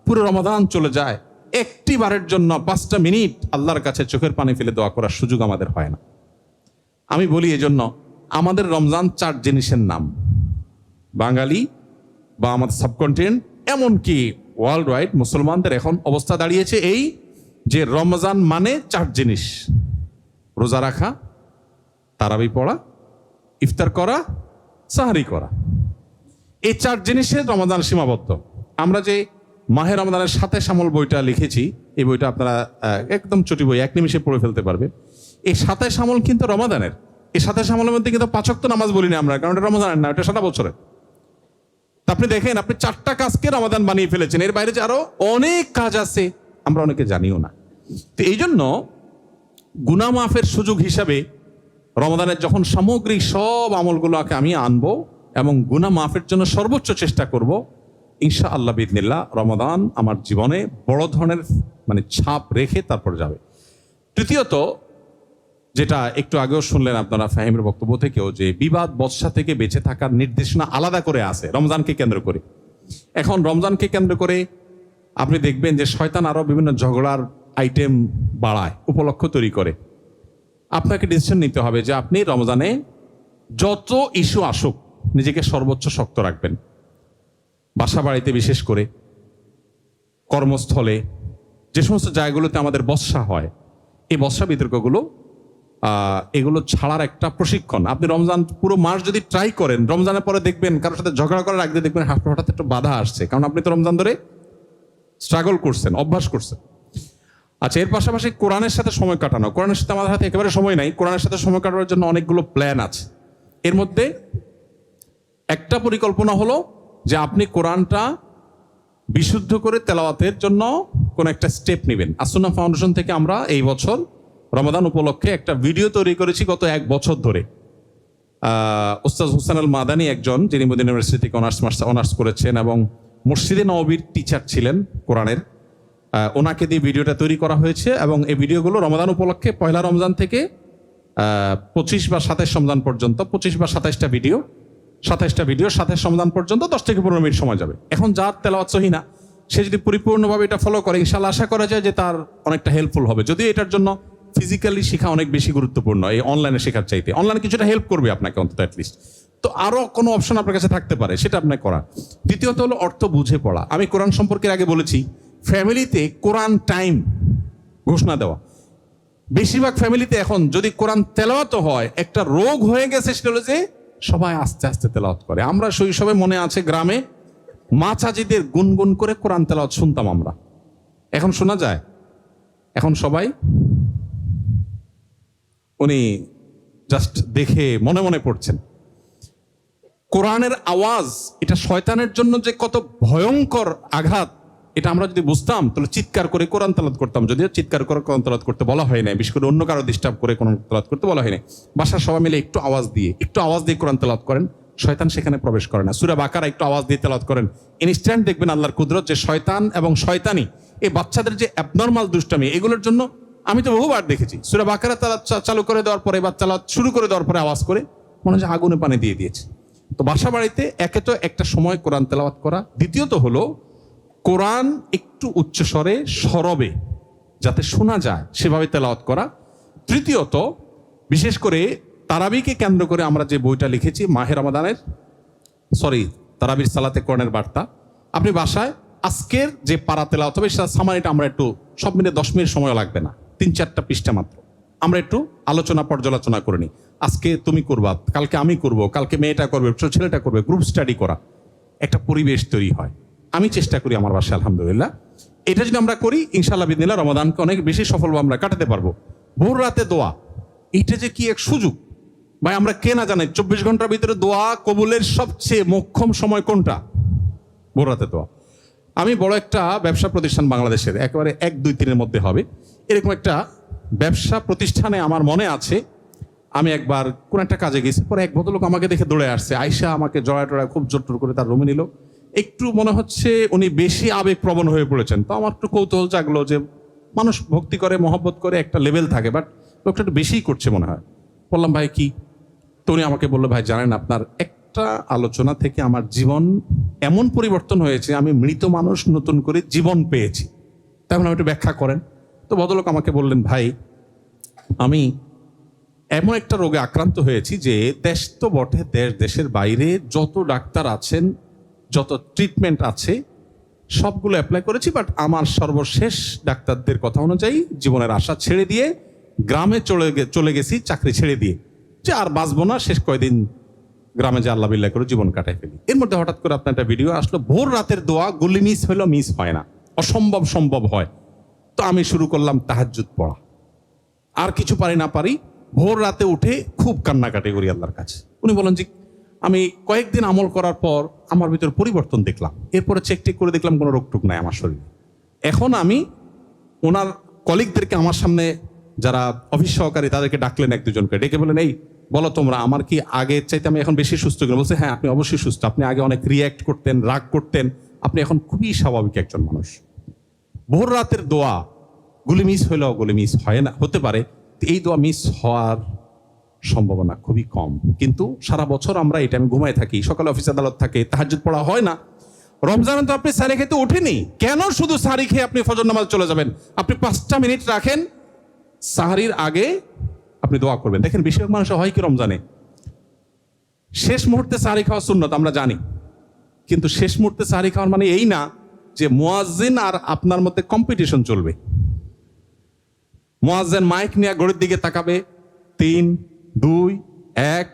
পুরো রমাদান চলে যায়, একটি বারের জন্য 5টা মিনিট আল্লাহর কাছে চোখের পানি ফেলে দোয়া করার সুযোগ আমাদের হয় না। আমি বলি এজন্য আমাদের রমজান 4 জিনিসের নাম, বাঙালি বা আমাদের সাবকন্টিনেন্ট, এমনকি ওয়ার্ল্ড ওয়াইড মুসলমানদের এখন অবস্থা দাঁড়িয়েছে এই যে রমজান মানে 4 জিনিস: রোজা রাখা, তারাবি পড়া, ইফতার করা, সাহরি করা। এই 4 জিনিসে রমজান সীমাবদ্ধ। আমরা যে মাহে রমজানের সাথে শামল বইটা লিখেছি, এই বইটা আপনারা একদম ছোটি বই, 1 নিমিষে পড়ে ফেলতে পারবে। এই সাথে শামল কিন্তু রমাদানের, এই সাথে শামলের মধ্যে কিন্তু 5 ওয়াক্ত নামাজ বলি না আমরা, কারণ এটা রমজানের না, এটা সারা বছরের। আপনি দেখেন, আপনি 4টা কাজকে রমাদান বানিয়ে ফেলেছেন, এর বাইরে যে আরো অনেক কাজ আছে আমরা অনেকে জানিও না। তো এই জন্য গুনাহ মাফের সুযোগ হিসাবে রমাদানের যখন সামগ্রিক সব আমলগুলোকে আমি আনবো এবং গুনাহ মাফের জন্য সর্বোচ্চ চেষ্টা করব, ইনশাআল্লাহ বিইذনিল্লাহ রমাদান আমার জীবনে বড় ধরনের ছাপ রেখে তারপর যাবে। তৃতীয়ত, যেটা একটু আগেও শুনলেন আপনারা ফাহিমের বক্তব্য থেকেও, যে বিবাদ বচসা থেকে বেঁচে থাকার নির্দেশনা আলাদা করে আছে রমজানকে কেন্দ্র করে। এখন রমজানকে কেন্দ্র করে আপনি দেখবেন যে শয়তান আরো বিভিন্ন ঝগড়ার আইটেম বাড়ায়, উপলক্ষ তৈরি করে। আপনাকে ডিসিশন নিতে হবে যে আপনি রমজানে যত ইস্যু আসুক নিজেকে সর্বোচ্চ শক্ত রাখবেন। বাসা বাড়িতে, বিশেষ করে কর্মস্থলে, যে সমস্ত জায়গাগুলোতে আমাদের বচসা হয়, এই বচসা বিতর্কগুলো এগুলো ছাড়ার একটা প্রশিক্ষণ। আপনি রমজান পুরো মাস যদি ট্রাই করেন, রমজানের পরে দেখবেন কারোর সাথে ঝগড়া করার আগে দেখবেন হঠাৎ একটু বাধা আসছে, কারণ আপনি তো রমজান ধরে স্ট্রাগল করছেন, অভ্যাস করছেন। আচ্ছা, এর পাশাপাশি কোরআনের সাথে সময় কাটানো। কোরআনের সাথে আমাদের হাতে একেবারে সময় নাই, কোরআনের সাথে সময় কাটানোর জন্য অনেকগুলো প্ল্যান আছে। এর মধ্যে একটা পরিকল্পনা হলো যে আপনি কোরআনটা বিশুদ্ধ করে তেলাওয়াতের জন্য কোন একটা স্টেপ নেবেন। আসুন্নাহ ফাউন্ডেশন থেকে আমরা এই বছর রমাদান উপলক্ষে একটা ভিডিও তৈরি করেছি গত 1 বছর ধরে। উস্তাদ হুসেন আল মাদানী একজন, যিনি মদিনা ইউনিভার্সিটি থেকে অনার্স করেছেন এবং মসজিদে নববীর টিচার ছিলেন কোরআনের, ওনাকে দিয়ে ভিডিওটা তৈরি করা হয়েছে। এবং এই ভিডিওগুলো রমাদান উপলক্ষে পয়লা রমজান থেকে 25 বা 27 রমজান পর্যন্ত, 25 বা 27টা ভিডিও, 27 রমজান পর্যন্ত 10 থেকে 15 মিনিট সময় যাবে। এখন যার তেলাওয়াত সহি না, সে যদি পরিপূর্ণভাবে এটা ফলো করে, ইনশাআল্লাহ আশা করা যায় যে তার অনেকটা হেল্পফুল হবে। যদিও এটার জন্য ফিজিক্যালি শেখা অনেক বেশি গুরুত্বপূর্ণ এই অনলাইনে শেখার চাইতে। অনলাইনে কিছুটা হেল্প করবে আপনাকে অন্তত অ্যাটলিস্ট। তো আরো কোনো অপশন আপনার কাছে থাকতে পারে, সেটা আপনাকে করা। দ্বিতীয়ত হলো অর্থ বুঝে পড়া। আমি কোরআন সম্পর্কে আগে বলেছি, ফ্যামিলিতে কোরআন টাইম ঘোষণা দেওয়া। বেশিরভাগ ফ্যামিলিতে এখন যদি কোরআন তেলাওয়াত হয়, একটা রোগ হয়ে গেছে, সেটা হলো যে সবাই আস্তে আস্তে তেলাওয়াত করে। আমরা শৈশবে মনে আছে গ্রামে মা চাচিদের গুনগুন করে কোরআন তেলাওয়াত শুনতাম আমরা। এখন শোনা যায়? এখন সবাই উনি জাস্ট দেখে মনে মনে পড়ছেন। কোরআনের আওয়াজ এটা শয়তানের জন্য যে কত ভয়ঙ্কর আঘাত, এটা আমরা যদি বুঝতাম তাহলে চিৎকার করে কোরআন তেলাওয়াত করতাম। যদিও চিৎকার করে কোরআন তেলাওয়াত করতে বলা হয় না, বিশেষ করে অন্য কারো ডিস্টার্ব করে কোরআন তেলাওয়াত করতে বলা হয় না। বাসার সবাই মিলে একটু আওয়াজ দিয়ে কোরআন তেলাওয়াত করেন, শয়তান সেখানে প্রবেশ করে না। সূরা বাকারা একটু আওয়াজ দিয়ে তেলাওয়াত করেন, ইনস্ট্যান্ট দেখবেন আল্লাহর কুদরত, যে শয়তান এবং শয়তানি এই বাচ্চাদের যে অ্যাবনর্মাল দুষ্টামি, এগুলোর জন্য আমি তো বহুবার দেখেছি সূরা বাকারা চালু করে দেওয়ার পরে বা তেলাওয়াত শুরু করে দেওয়ার পরে আওয়াজ করে মনে হয় আগুনে পানি দিয়ে দিয়েছে। তো বাসা বাড়িতে একে তো একটা সময় কোরআন তেলাওয়াত করা, দ্বিতীয়ত হলো কোরআন একটু উচ্চস্বরে সরবে যাতে শোনা যায় সেভাবে তেলাওয়াত করা, তৃতীয়ত বিশেষ করে তারাবিকে কেন্দ্র করে আমরা যে বইটা লিখেছি মাহে রমাদানের, তারাবির সালাতে কোরআনের বার্তা, আপনি বাসায় আজকের যে পারা তেলাওয়াত হবে সেটা সামারিটা আমরা একটু, সব মিলে 10 মিনিট সময় লাগবে না, 3-4টা পৃষ্ঠা মাত্র, আমরা একটু পর্যালোচনা করে নিই। আজকে তুমি করবা, কালকে আমি করব, কালকে মেয়েটা করবে, ছেলেটা করবে, গ্রুপ স্টাডি করা, একটা পরিবেশ তৈরি হয়। আমি চেষ্টা করি আমার বাসায়, আলহামদুলিল্লাহ। এটা যদি আমরা করি ইনশাআল্লাহ বিদিনিল্লাহ রমাদানকে অনেক বেশি সফল আমরা কাটাতে পারবো। ভোর রাতে দোয়া, এইটা যে কি এক সুযোগ ভাই, আমরা কে না জানি 24 ঘন্টার ভিতরে দোয়া কবুলের সবচেয়ে মোক্ষম সময় কোনটা? ভোর রাতে দোয়া। আমি বড় একটা ব্যবসা প্রতিষ্ঠান বাংলাদেশের, একেবারে 1-2-3-এর মধ্যে হবে এরকম একটা ব্যবসা প্রতিষ্ঠানে আমার মনে আছে, আমি একবার কোন একটা কাজে গেছি, পরে এক ভদ্রলোক আমাকে দেখে দৌড়ে আসছে, আয়সা আমাকে জড়ায় খুব জোর করে তার রুমে নিল। একটু মনে হচ্ছে উনি বেশি আবেগপ্রবণ হয়ে পড়েছেন। তো আমার একটু কৌতূহল জাগলো যে মানুষ ভক্তি করে, মহব্বত করে, একটা লেভেল থাকে, বাট লোকটা একটু বেশিই করছে মনে হয়। বললাম ভাই কি? তো উনি আমাকে বললো, ভাই জানেন আপনার একটা আলোচনা থেকে আমার জীবন এমন পরিবর্তন হয়েছে, আমি মৃত মানুষ নতুন করে জীবন পেয়েছি। তখন আমি একটু ব্যাখ্যা করেন। তো ভদ্রলোক আমাকে বললেন, ভাই আমি এমন একটা রোগে আক্রান্ত হয়েছি যে দেশ তো বটে, দেশের বাইরে যত ডাক্তার আছেন, যত ট্রিটমেন্ট আছে সবগুলো অ্যাপ্লাই করেছি, বাট আমার সর্বশেষ ডাক্তারদের কথা অনুযায়ী জীবনের আশা ছেড়ে দিয়ে গ্রামে চলে গেছি চাকরি ছেড়ে দিয়ে, যে আর বাঁচবো না, শেষ কয়দিন গ্রামে যে আল্লাহ বিল্লাহ করে জীবন কাটাই ফেলি। এর মধ্যে হঠাৎ করে আপনার একটা ভিডিও আসলো, ভোর রাতের দোয়া, গুলি মিস হইলো, মিস হয় না, অসম্ভব সম্ভব হয়। তো আমি শুরু করলাম তাহাজ্জুদ পড়া, আর কিছু পারি না পারি ভোর রাতে উঠে খুব কান্নাকাটি করি আল্লাহর কাছে। উনি বলেন যে আমি কয়েকদিন আমল করার পর আমার ভিতর পরিবর্তন দেখলাম, এরপরে চেক করে দেখলাম কোনো রোগটুক নাই আমার শরীরে। এখন আমি ওনার কলিগদেরকে, আমার সামনে যারা অফিস সহকারী, তাদেরকে ডাকলেন, 1-2জনকে ডেকে বলেন, এই বলো তোমরা আমার কি আগের চাইতে আমি এখন বেশি সুস্থ কিনা? বলছে হ্যাঁ, আপনি অবশ্যই সুস্থ, আপনি আগে অনেক রিয়্যাক্ট করতেন, রাগ করতেন, আপনি এখন খুবই স্বাভাবিক একজন মানুষ। ভোর রাতের দোয়া, গুলি মিস হইলেও গুলি মিস হয় না, হতে পারে, এই দোয়া মিস হওয়ার সম্ভাবনা খুবই কম। কিন্তু সারা বছর আমরা এটা, আমি ঘুমায় থাকি, সকালে অফিস আদালত থাকে, তাহাজ্জুদ পড়া হয় না। রমজানে তো আপনি সারি খেতে ওঠেনি, কেন শুধু সারি খেয়ে আপনি ফজর নামাজ চলে যাবেন? আপনি 5টা মিনিট রাখেন, সাহারির আগে আপনি দোয়া করবেন। দেখেন বেশিরভাগ মানুষ হয় কি, রমজানে শেষ মুহূর্তে সাহারি খাওয়া সুন্নত আমরা জানি, কিন্তু শেষ মুহূর্তে সাহারি খাওয়ার মানে এই না যে মুয়াজ্জিন আর আপনার মধ্যে কম্পিটিশন চলবে। মুয়াজ্জিন মাইক নিয়ে ঘড়ির দিকে তাকাবে, 3, 2, 1,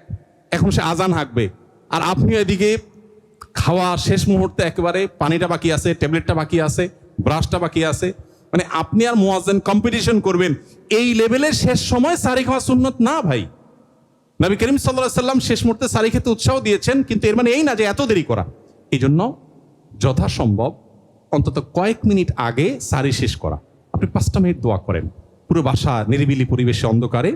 এখন সে আজান হাঁকবে, আর আপনি এদিকে খাওয়া শেষ মুহূর্তে একেবারে পানিটা বাকি আছে, ট্যাবলেটটা বাকি আছে, ব্রাশটা বাকি আছে, মানে আপনি আর মুয়াজ্জিন কম্পিটিশন করবেন। এই লেভেলের শেষ সময় সাহারি খাওয়া সুন্নত না ভাই। নবী করিম সাল্লাল্লাহু আলাইহি ওয়াসাল্লাম শেষ মুহূর্তে সাহারি খেতে উৎসাহ দিয়েছেন, কিন্তু এর মানে এই না যে এত দেরি করা। এই জন্য যথাসম্ভব অন্তত কয়েক মিনিট আগে সারি শেষ করা। আপনি 5টা মিনিট দোয়া করেন, পুরো বাসা নিরিবিলি পরিবেশে অন্ধকারে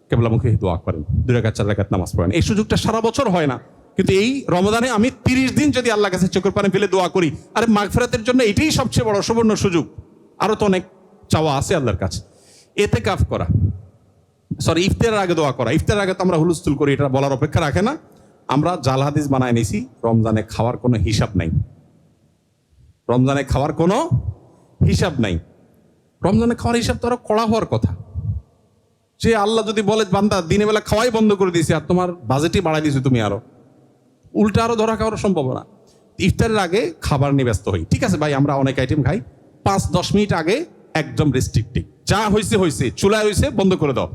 কেবলামুখী দোয়া করেন, 2 রাকাত 4 রাকাত নামাজ পড়েন। এই সুযোগটা সারা বছর হয় না, কিন্তু এই রমজানে আমি 30 দিন যদি আল্লাহ কাছে চোখের পানি ফেলে দোয়া করি, আরে মাগফিরাতের জন্য এটাই সবচেয়ে বড় সুবর্ণ সুযোগ। আরো তো অনেক চাওয়া আছে আল্লাহর কাছে। ইতিকাফ করা, ইফতারের আগে দোয়া করা। ইফতারের আগে তো আমরা হুলস্থুল করি, এটা বলার অপেক্ষা রাখে না। আমরা জাল হাদিস বানায় নিছি, রমজানে খাওয়ার কোনো হিসাব নাই। রমজানে খাওয়ার কোনো হিসাব নাই। রমজানে খাওয়ার হিসাব তো আরো কড়া হওয়ার কথা। যে আল্লাহ যদি বলে বান্দা দিনের বেলা খাওয়াই বন্ধ করে দিয়েছে, আর তোমার বাজেটই বাড়াই দিয়েছো তুমি, আরো উল্টা আরো ধরা খাওয়ার সম্ভাবনা। ইফতারের আগে খাবার নিয়ে ব্যস্ত হই, ঠিক আছে ভাই, আমরা অনেক আইটেম খাই, 5-10 মিনিট আগে একদম রেস্ট্রিক্টিভ, যা হয়েছে হয়েছে, চুলায় হয়েছে বন্ধ করে দাও,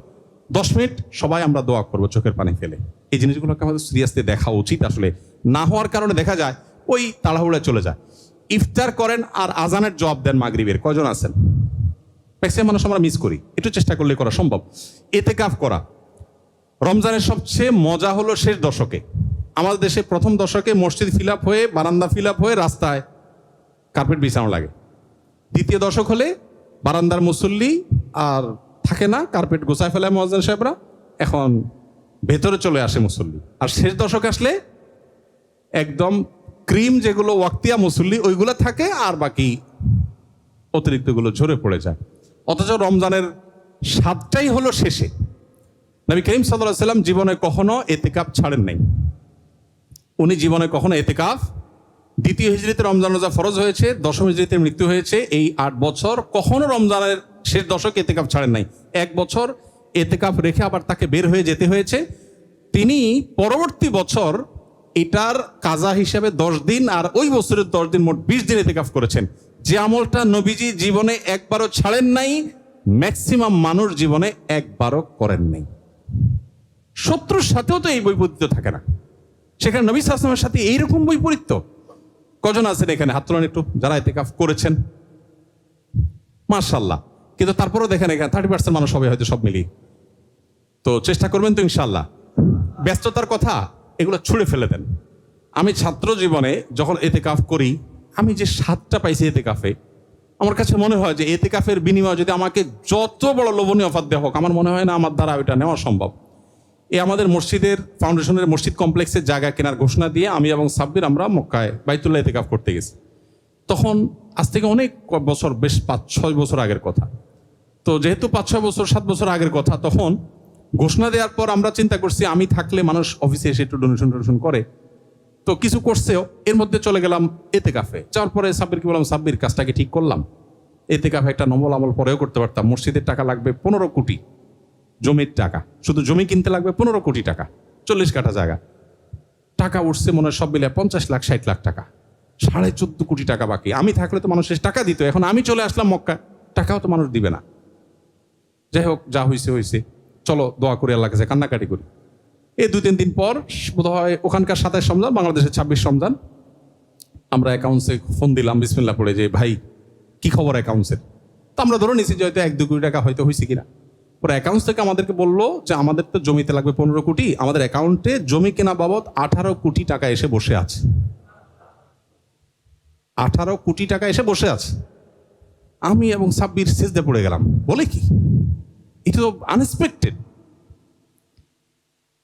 10 মিনিট সবাই আমরা দোয়া করবো চোখের পানি ফেলে। এই জিনিসগুলোকে আমাদের সিরিয়াসলি দেখা উচিত। আসলে না হওয়ার কারণে দেখা যায় ওই তাড়াহুড়ায় চলে যায়। ইফতার করেন আর আজানের জবাব দেন মাগরিবের, কয়জন আছেন? ম্যাক্সিমাম মানুষ আমরা মিস করি, একটু চেষ্টা করলে করা সম্ভব। ইতিকাফ করা, রমজানের সবচেয়ে মজা হলো শেষ দশকে। আমাদের দেশে প্রথম দশকে মসজিদ ফিল আপ হয়ে, বারান্দা ফিল আপ হয়ে রাস্তায় কার্পেট বিছানো লাগে। দ্বিতীয় দশক হলে বারান্দার মুসল্লি আর থাকে না, কার্পেট গোছায় ফেলে মুয়াজ্জিন সাহেবরা, এখন ভেতরে চলে আসে মুসল্লি। আর শেষ দশক আসলে একদম ক্রিম যেগুলো ওয়াক্তিয়া মুসল্লি ওইগুলো থাকে, আর বাকি অতিরিক্তগুলো ঝরে পড়ে যায়। অথচ রমজানের স্বাদটাই হলো শেষে। নবী করিম সাল্লাল্লাহু আলাইহি সাল্লাম জীবনে কখনো ইতিকাফ ছাড়েন নাই। উনি জীবনে কখনো ইতিকাফ, দ্বিতীয় হিজরিতে রমজান রোজা ফরজ হয়েছে, দশম হিজরিতে মৃত্যু হয়েছে, এই 8 বছর কখনো রমজানের শেষ দশকে ইতিকাফ ছাড়েন নাই। 1 বছর ইতিকাফ রেখে আবার তাকে বের হয়ে যেতে হয়েছে। তিনি পরবর্তী বছর এটার কাজা হিসেবে 10 দিন, আর ওই বছরের 10 দিন, মোট 20 দিন ইতিকাফ করেছেন। যে আমলটা নবীজি জীবনে একবারও ছাড়েন নাই, ম্যাক্সিমাম মানুষ জীবনে একবারও করেন নাই। শত্রুর সাথেও তো এই বৈপরীত্য থাকে না, সেখানে নবী সাল্লাল্লাহু আলাইহি ওয়াসাল্লামের সাথে এইরকম বৈপরীত্য। কজন আছেন এখানে? হাত তোলেন একটু যারা ইতিকাফ করেছেন, মাশাআল্লাহ। কিন্তু তারপরেও দেখেন এখানে 30% মানুষ হবে হয়তো, সব মিলিয়ে। তো চেষ্টা করবেন তো ইনশাআল্লাহ। ব্যস্ততার কথা এগুলো ছুঁড়ে ফেলে দেন। আমি ছাত্র জীবনে যখন ইতিকাফ করি, আমি যে স্বাদটা পাইছি ইতিকাফে, আমার কাছে মনে হয় যে ইতিকাফের বিনিময়ে যদি আমাকে যত বড় লোভনীয় অফার দেওয়া হোক, আমার মনে হয় না আমার দ্বারা ওইটা নেওয়া সম্ভব। আমাদের মসজিদের ফাউন্ডেশনের মসজিদ কমপ্লেক্সের জায়গা কেনার ঘোষণা দিয়ে আমি এবং সাব্বির আমরা মক্কায় বাইতুল্লাহ ইতিকাফ করতে গেছি। তখন আজ থেকে অনেক বছর, বেশ 5-6 বছর আগের কথা। তো যেহেতু 5-6 বছর 7 বছর আগের কথা, তখন ঘোষণা দেওয়ার পর আমরা চিন্তা করছি আমি থাকলে মানুষ অফিসে এসে একটু ডোনেশন করে, তো কিছু করছেও। এর মধ্যে চলে গেলাম ইতিকাফে। যাওয়ার পরে সাব্বিরকে বললাম, সাব্বির কাজটাকে ঠিক করলাম, ইতিকাফে একটা নমল আমল পরেও করতে পারতাম। মসজিদের টাকা লাগবে 15 কোটি, জমির টাকা, শুধু জমি কিনতে লাগবে 15 কোটি টাকা, 40 কাঠা জায়গা। টাকা উঠছে মনে হয় সব মিলে 50 লাখ 60 লাখ টাকা, 14.5 কোটি টাকা বাকি। আমি থাকলে তো মানুষের টাকা দিত, এখন আমি চলে আসলাম মক্কা, টাকাও তো মানুষ দিবে না। যাই হোক, যা হয়েছে হয়েছে, চলো দোয়া করে আল্লাহ কাছে কান্নাকাটি করি। এই 2-3 দিন পর বোধ হয় ওখানকার 27 রমজান, বাংলাদেশের 26 রমজান, আমরা অ্যাকাউন্টসে ফোন দিলাম বিসমিল্লাহ পড়ে, যে ভাই কি খবর অ্যাকাউন্টসের। তো আমরা ধরে নিছি যে হয়তো 1-2 কোটি টাকা হয়তো হয়েছে কিনা। পরে অ্যাকাউন্টস থেকে আমাদেরকে বললো যে আমাদের তো জমিতে লাগবে 15 কোটি, আমাদের অ্যাকাউন্টে জমি কেনা বাবদ 18 কোটি টাকা এসে বসে আছে। 18 কোটি টাকা এসে বসে আছে। আমি এবং সাব্বির সিজদে পড়ে গেলাম, বলে কি, এটা তো আনএক্সপেক্টেড।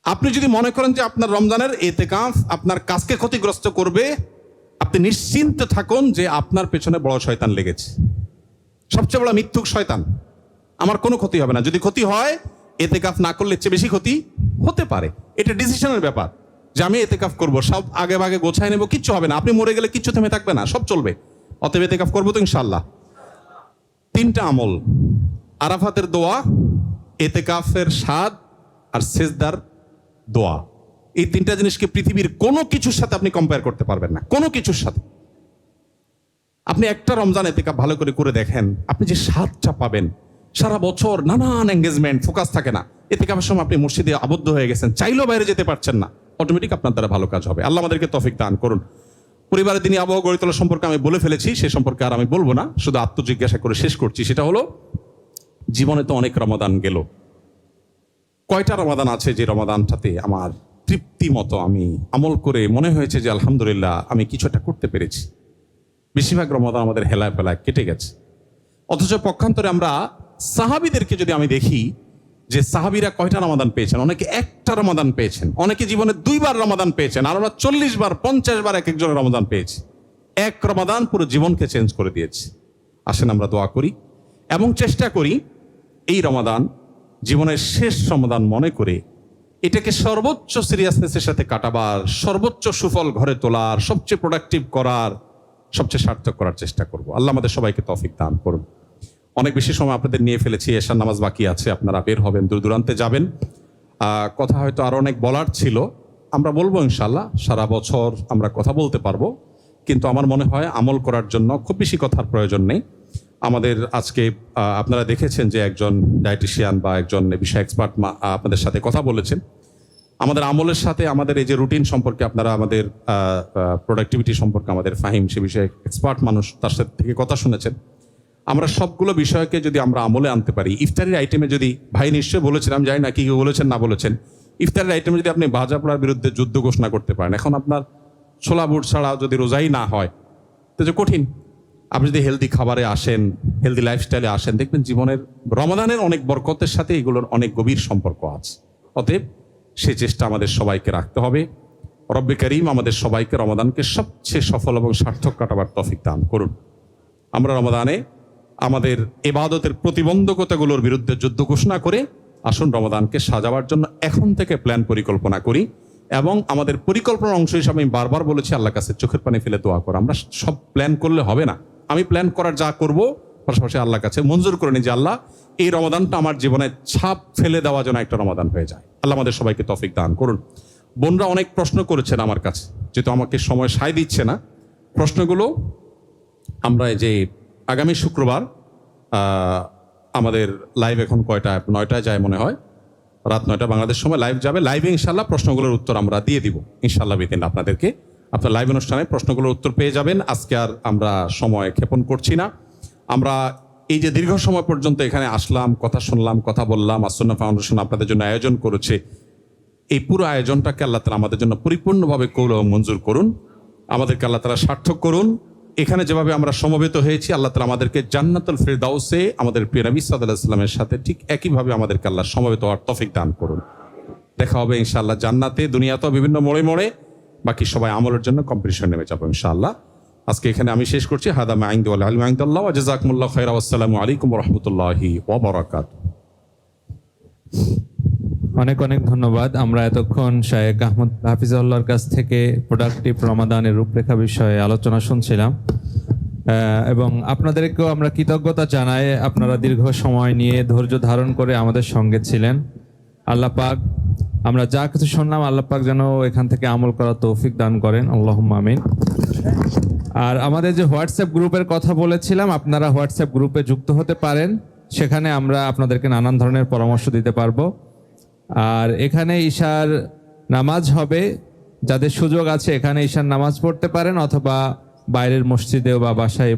আপনি যদি মনে করেন যে আপনার রমজানের ইতিকাফ আপনার কাজকে ক্ষতিগ্রস্ত করবে, আপনি নিশ্চিন্ত থাকুন যে আপনার পেছনে বড় শয়তান লেগেছে, সবচেয়ে বড় মিথ্যুক শয়তান। আমার কোনো ক্ষতি হবে না। যদি ক্ষতি হয়, ইতিকাফ না করলে চেয়ে বেশি ক্ষতি হতে পারে। এটা ডিসিশনের ব্যাপার যে আমি ইতিকাফ করব, সব আগে ভাগে গোছায় নেব, কিচ্ছু হবে না। আপনি মরে গেলে কিচ্ছু থেমে থাকবে না, সব চলবে। অতএব ইতিকাফ করবো তো ইনশাআল্লাহ। 3টা আমল, আরাফাতের দোয়া, ইতিকাফের স্বাদ, আর সেজদার দোয়া। এই 3টা জিনিসকে পৃথিবীর কোনো কিছুর সাথে আপনি কম্পেয়ার করতে পারবেন না, কোনো কিছুর সাথে। আপনি একটা রমজান ইতিকাফ ভালো করে দেখেন, আপনি যে স্বাদটা পাবেন। সারা বছর নানান এঙ্গেজমেন্ট, ফোকাস থাকে না, ইতিকাফের সময় আপনি মসজিদে আবদ্ধ হয়ে গেছেন, চাইলেও বাইরে যেতে পারছেন না, অটোমেটিক আপনার দ্বারা ভালো কাজ হবে। আল্লাহ আমাদেরকে তৌফিক দান করুন। পরিবারের দিনই আবহাওয়া গড়ে তোলা সম্পর্কে আমি বলে ফেলেছি, সে সম্পর্কে আর আমি বলবো না, শুধু আত্মজিজ্ঞাসা করে শেষ করছি। সেটা হলো, জীবনে তো অনেক রমাদান গেল, কয়টা রমাদান আছে যে রমাদানটাতে আমার তৃপ্তি মতো আমি আমল করে মনে হয়েছে যে আলহামদুলিল্লাহ আমি কিছু একটা করতে পেরেছি। বেশিরভাগ রমাদান আমাদের হেলায় ফেলায় কেটে গেছে। অথচ পক্ষান্তরে আমরা সাহাবীদেরকে যদি আমি দেখি যে সাহাবীরা কয়টা রমাদান পেয়েছেন, অনেকে একটা রমাদান পেয়েছেন, অনেকে জীবনে 2 বার রমাদান পেয়েছেন, আর আমরা 40 বার 50 বার এক একজনের রমাদান পেয়েছি। এক রমাদান পুরো জীবনকে চেঞ্জ করে দিয়েছে। আসেন আমরা দোয়া করি এবং চেষ্টা করি এই রমাদান জীবনের শেষ রমাদান মনে করে এটাকে সর্বোচ্চ সিরিয়াসনেসের সাথে কাটাবার, সর্বোচ্চ সুফল ঘরে তোলার, সবচেয়ে প্রোডাক্টিভ করার, সবচেয়ে সার্থক করার চেষ্টা করব। আল্লাহ আমাদের সবাইকে তৌফিক দান করুন। অনেক বেশি সময় আপনাদের নিয়ে ফেলেছি, এশার নামাজ বাকি আছে, আপনারা বের হবেন, দূর দূরান্তে যাবেন। কথা হয়তো আরো অনেক বলার ছিল, আমরা বলবো ইনশাল্লাহ। সারা বছর আমরা কথা বলতে পারবো, কিন্তু আমার মনে হয় আমল করার জন্য খুব বেশি কথার প্রয়োজন নেই। আমাদের আজকে আপনারা দেখেছেন যে একজন ডায়েটিশিয়ান বা একজন বিষয় এক্সপার্ট আপনাদের সাথে কথা বলেছেন। আমাদের আমলের সাথে আমাদের এই যে রুটিন সম্পর্কে আপনারা আমাদের প্রোডাক্টিভিটি সম্পর্কে আমাদের ফাহিম, সে বিষয়ে এক্সপার্ট মানুষ, তার সাথে থেকে কথা শুনেছেন। আমরা সবগুলো বিষয়কে যদি আমরা আমলে আনতে পারি, ইফতারির আইটেমে যদি, ভাই নিশ্চয়ই বলেছিলাম, জানি না কি বলেছেন না বলেছেন, ইফতারের আইটেমে যদি আপনি ভাজা পোড়ার বিরুদ্ধে যুদ্ধ ঘোষণা করতে পারেন, এখন আপনার ছোলা বুট ছাড়া যদি রোজাই না হয় তো যে কঠিন। আপনি যদি হেলদি খাবারে আসেন, হেলদি লাইফস্টাইলে আসেন, দেখবেন জীবনের রমাদানের অনেক বরকতের সাথে এগুলোর অনেক গভীর সম্পর্ক আছে। অতএব সেই চেষ্টা আমাদের সবাইকে রাখতে হবে। রব্বে করিম আমাদের সবাইকে রমাদানকে সবচেয়ে সফল এবং সার্থক কাটাবার তৌফিক দান করুন। আমরা রমাদানে আমাদের ইবাদতের প্রতিবন্ধকতাগুলোর বিরুদ্ধে যুদ্ধ ঘোষণা করে আসুন রমাদানকে সাজাবার জন্য এখন থেকে প্ল্যান পরিকল্পনা করি, এবং আমাদের পরিকল্পনার অংশ হিসাবে আমি বারবার বলেছি আল্লাহর কাছে চোখের পানি ফেলে দোয়া করা। আমরা সব প্ল্যান করলে হবে না, আমি প্ল্যান করার যা করব পাশাপাশি আল্লাহর কাছে মঞ্জুর করে নিই যে আল্লাহ এই রমাদানটা আমার জীবনে ছাপ ফেলে দেওয়া যেন একটা রমাদান হয়ে যায়। আল্লাহ আমাদের সবাইকে তৌফিক দান করুন। বোনরা অনেক প্রশ্ন করেছেন আমার কাছে, যেহেতু আমাকে সময় সায় দিচ্ছে না, প্রশ্নগুলো আমরা যে আগামী শুক্রবার আমাদের লাইভ এখন কয়টায়, 9টায় যায় মনে হয়, রাত 9টা বাংলাদেশ সময় লাইভ যাবে। লাইভে ইনশাল্লাহ প্রশ্নগুলোর উত্তর আমরা দিয়ে দিব ইনশাল্লাহ বিদিন। আপনাদেরকে আপনার লাইভ অনুষ্ঠানে প্রশ্নগুলোর উত্তর পেয়ে যাবেন। আজকে আর আমরা সময় ক্ষেপণ করছি না। আমরা এই যে দীর্ঘ সময় পর্যন্ত এখানে আসলাম, কথা শুনলাম, কথা বললাম, আসন্না ফাউন্ডেশন আপনাদের জন্য আয়োজন করেছে, এই পুরো আয়োজনটাকে আল্লাহ তাআলা আমাদের জন্য পরিপূর্ণভাবে কবুল এবং মঞ্জুর করুন। আমাদেরকে আল্লাহ তাআলা সার্থক করুন। এখানে যেভাবে আমরা সমবেত হয়েছি, আল্লাহ তাআলা আমাদেরকে জান্নাতুল ফিরদাউসে আমাদের প্রিয় নবী সাল্লাল্লাহু আলাইহি ওয়াসাল্লামের সাথে ঠিক একইভাবে আমাদেরকে আল্লাহ সমবেত হওয়ার তৌফিক দান করুন। দেখা হবে ইনশাআল্লাহ জান্নাতে, দুনিয়াতেও বিভিন্ন মোড়ে মোড়ে। বাকি সবাই আমলের জন্য কম্পিটিশন নেমে যাবো ইনশাআল্লাহ। আজকে এখানে আমি শেষ করছি। হাদা মা ইনদি ওয়াল ইলমু ইনদাল্লাহ ওয়া জাযাকুমুল্লাহু খাইরা ওয়াসসালামু আলাইকুম ওয়া রাহমাতুল্লাহি ওয়া বারাকাতুহু। অনেক অনেক ধন্যবাদ। আমরা এতক্ষণ শায়েখ আহমদ হাফিজাহুল্লাহর কাছ থেকে প্রোডাক্টিভ রমাদানের রূপরেখা বিষয়ে আলোচনা শুনছিলাম, এবং আপনাদেরকেও আমরা কৃতজ্ঞতা জানাই, আপনারা দীর্ঘ সময় নিয়ে ধৈর্য ধারণ করে আমাদের সঙ্গে ছিলেন। আল্লাহ পাক আমরা যা কিছু শুনলাম, আল্লাহ পাক যেন এখান থেকে আমল করার তৌফিক দান করেন, আল্লাহুম্মা আমিন। আর আমাদের যে হোয়াটসঅ্যাপ গ্রুপের কথা বলেছিলাম, আপনারা হোয়াটসঅ্যাপ গ্রুপে যুক্ত হতে পারেন, সেখানে আমরা আপনাদেরকে নানান ধরনের পরামর্শ দিতে পারবো। আর এখানে ঈশার নামাজ হবে, যাদের সুযোগ আছে এখানে ঈশার নামাজ পড়তে পারেন, অথবা বাইরের মসজিদেও বা বাসায়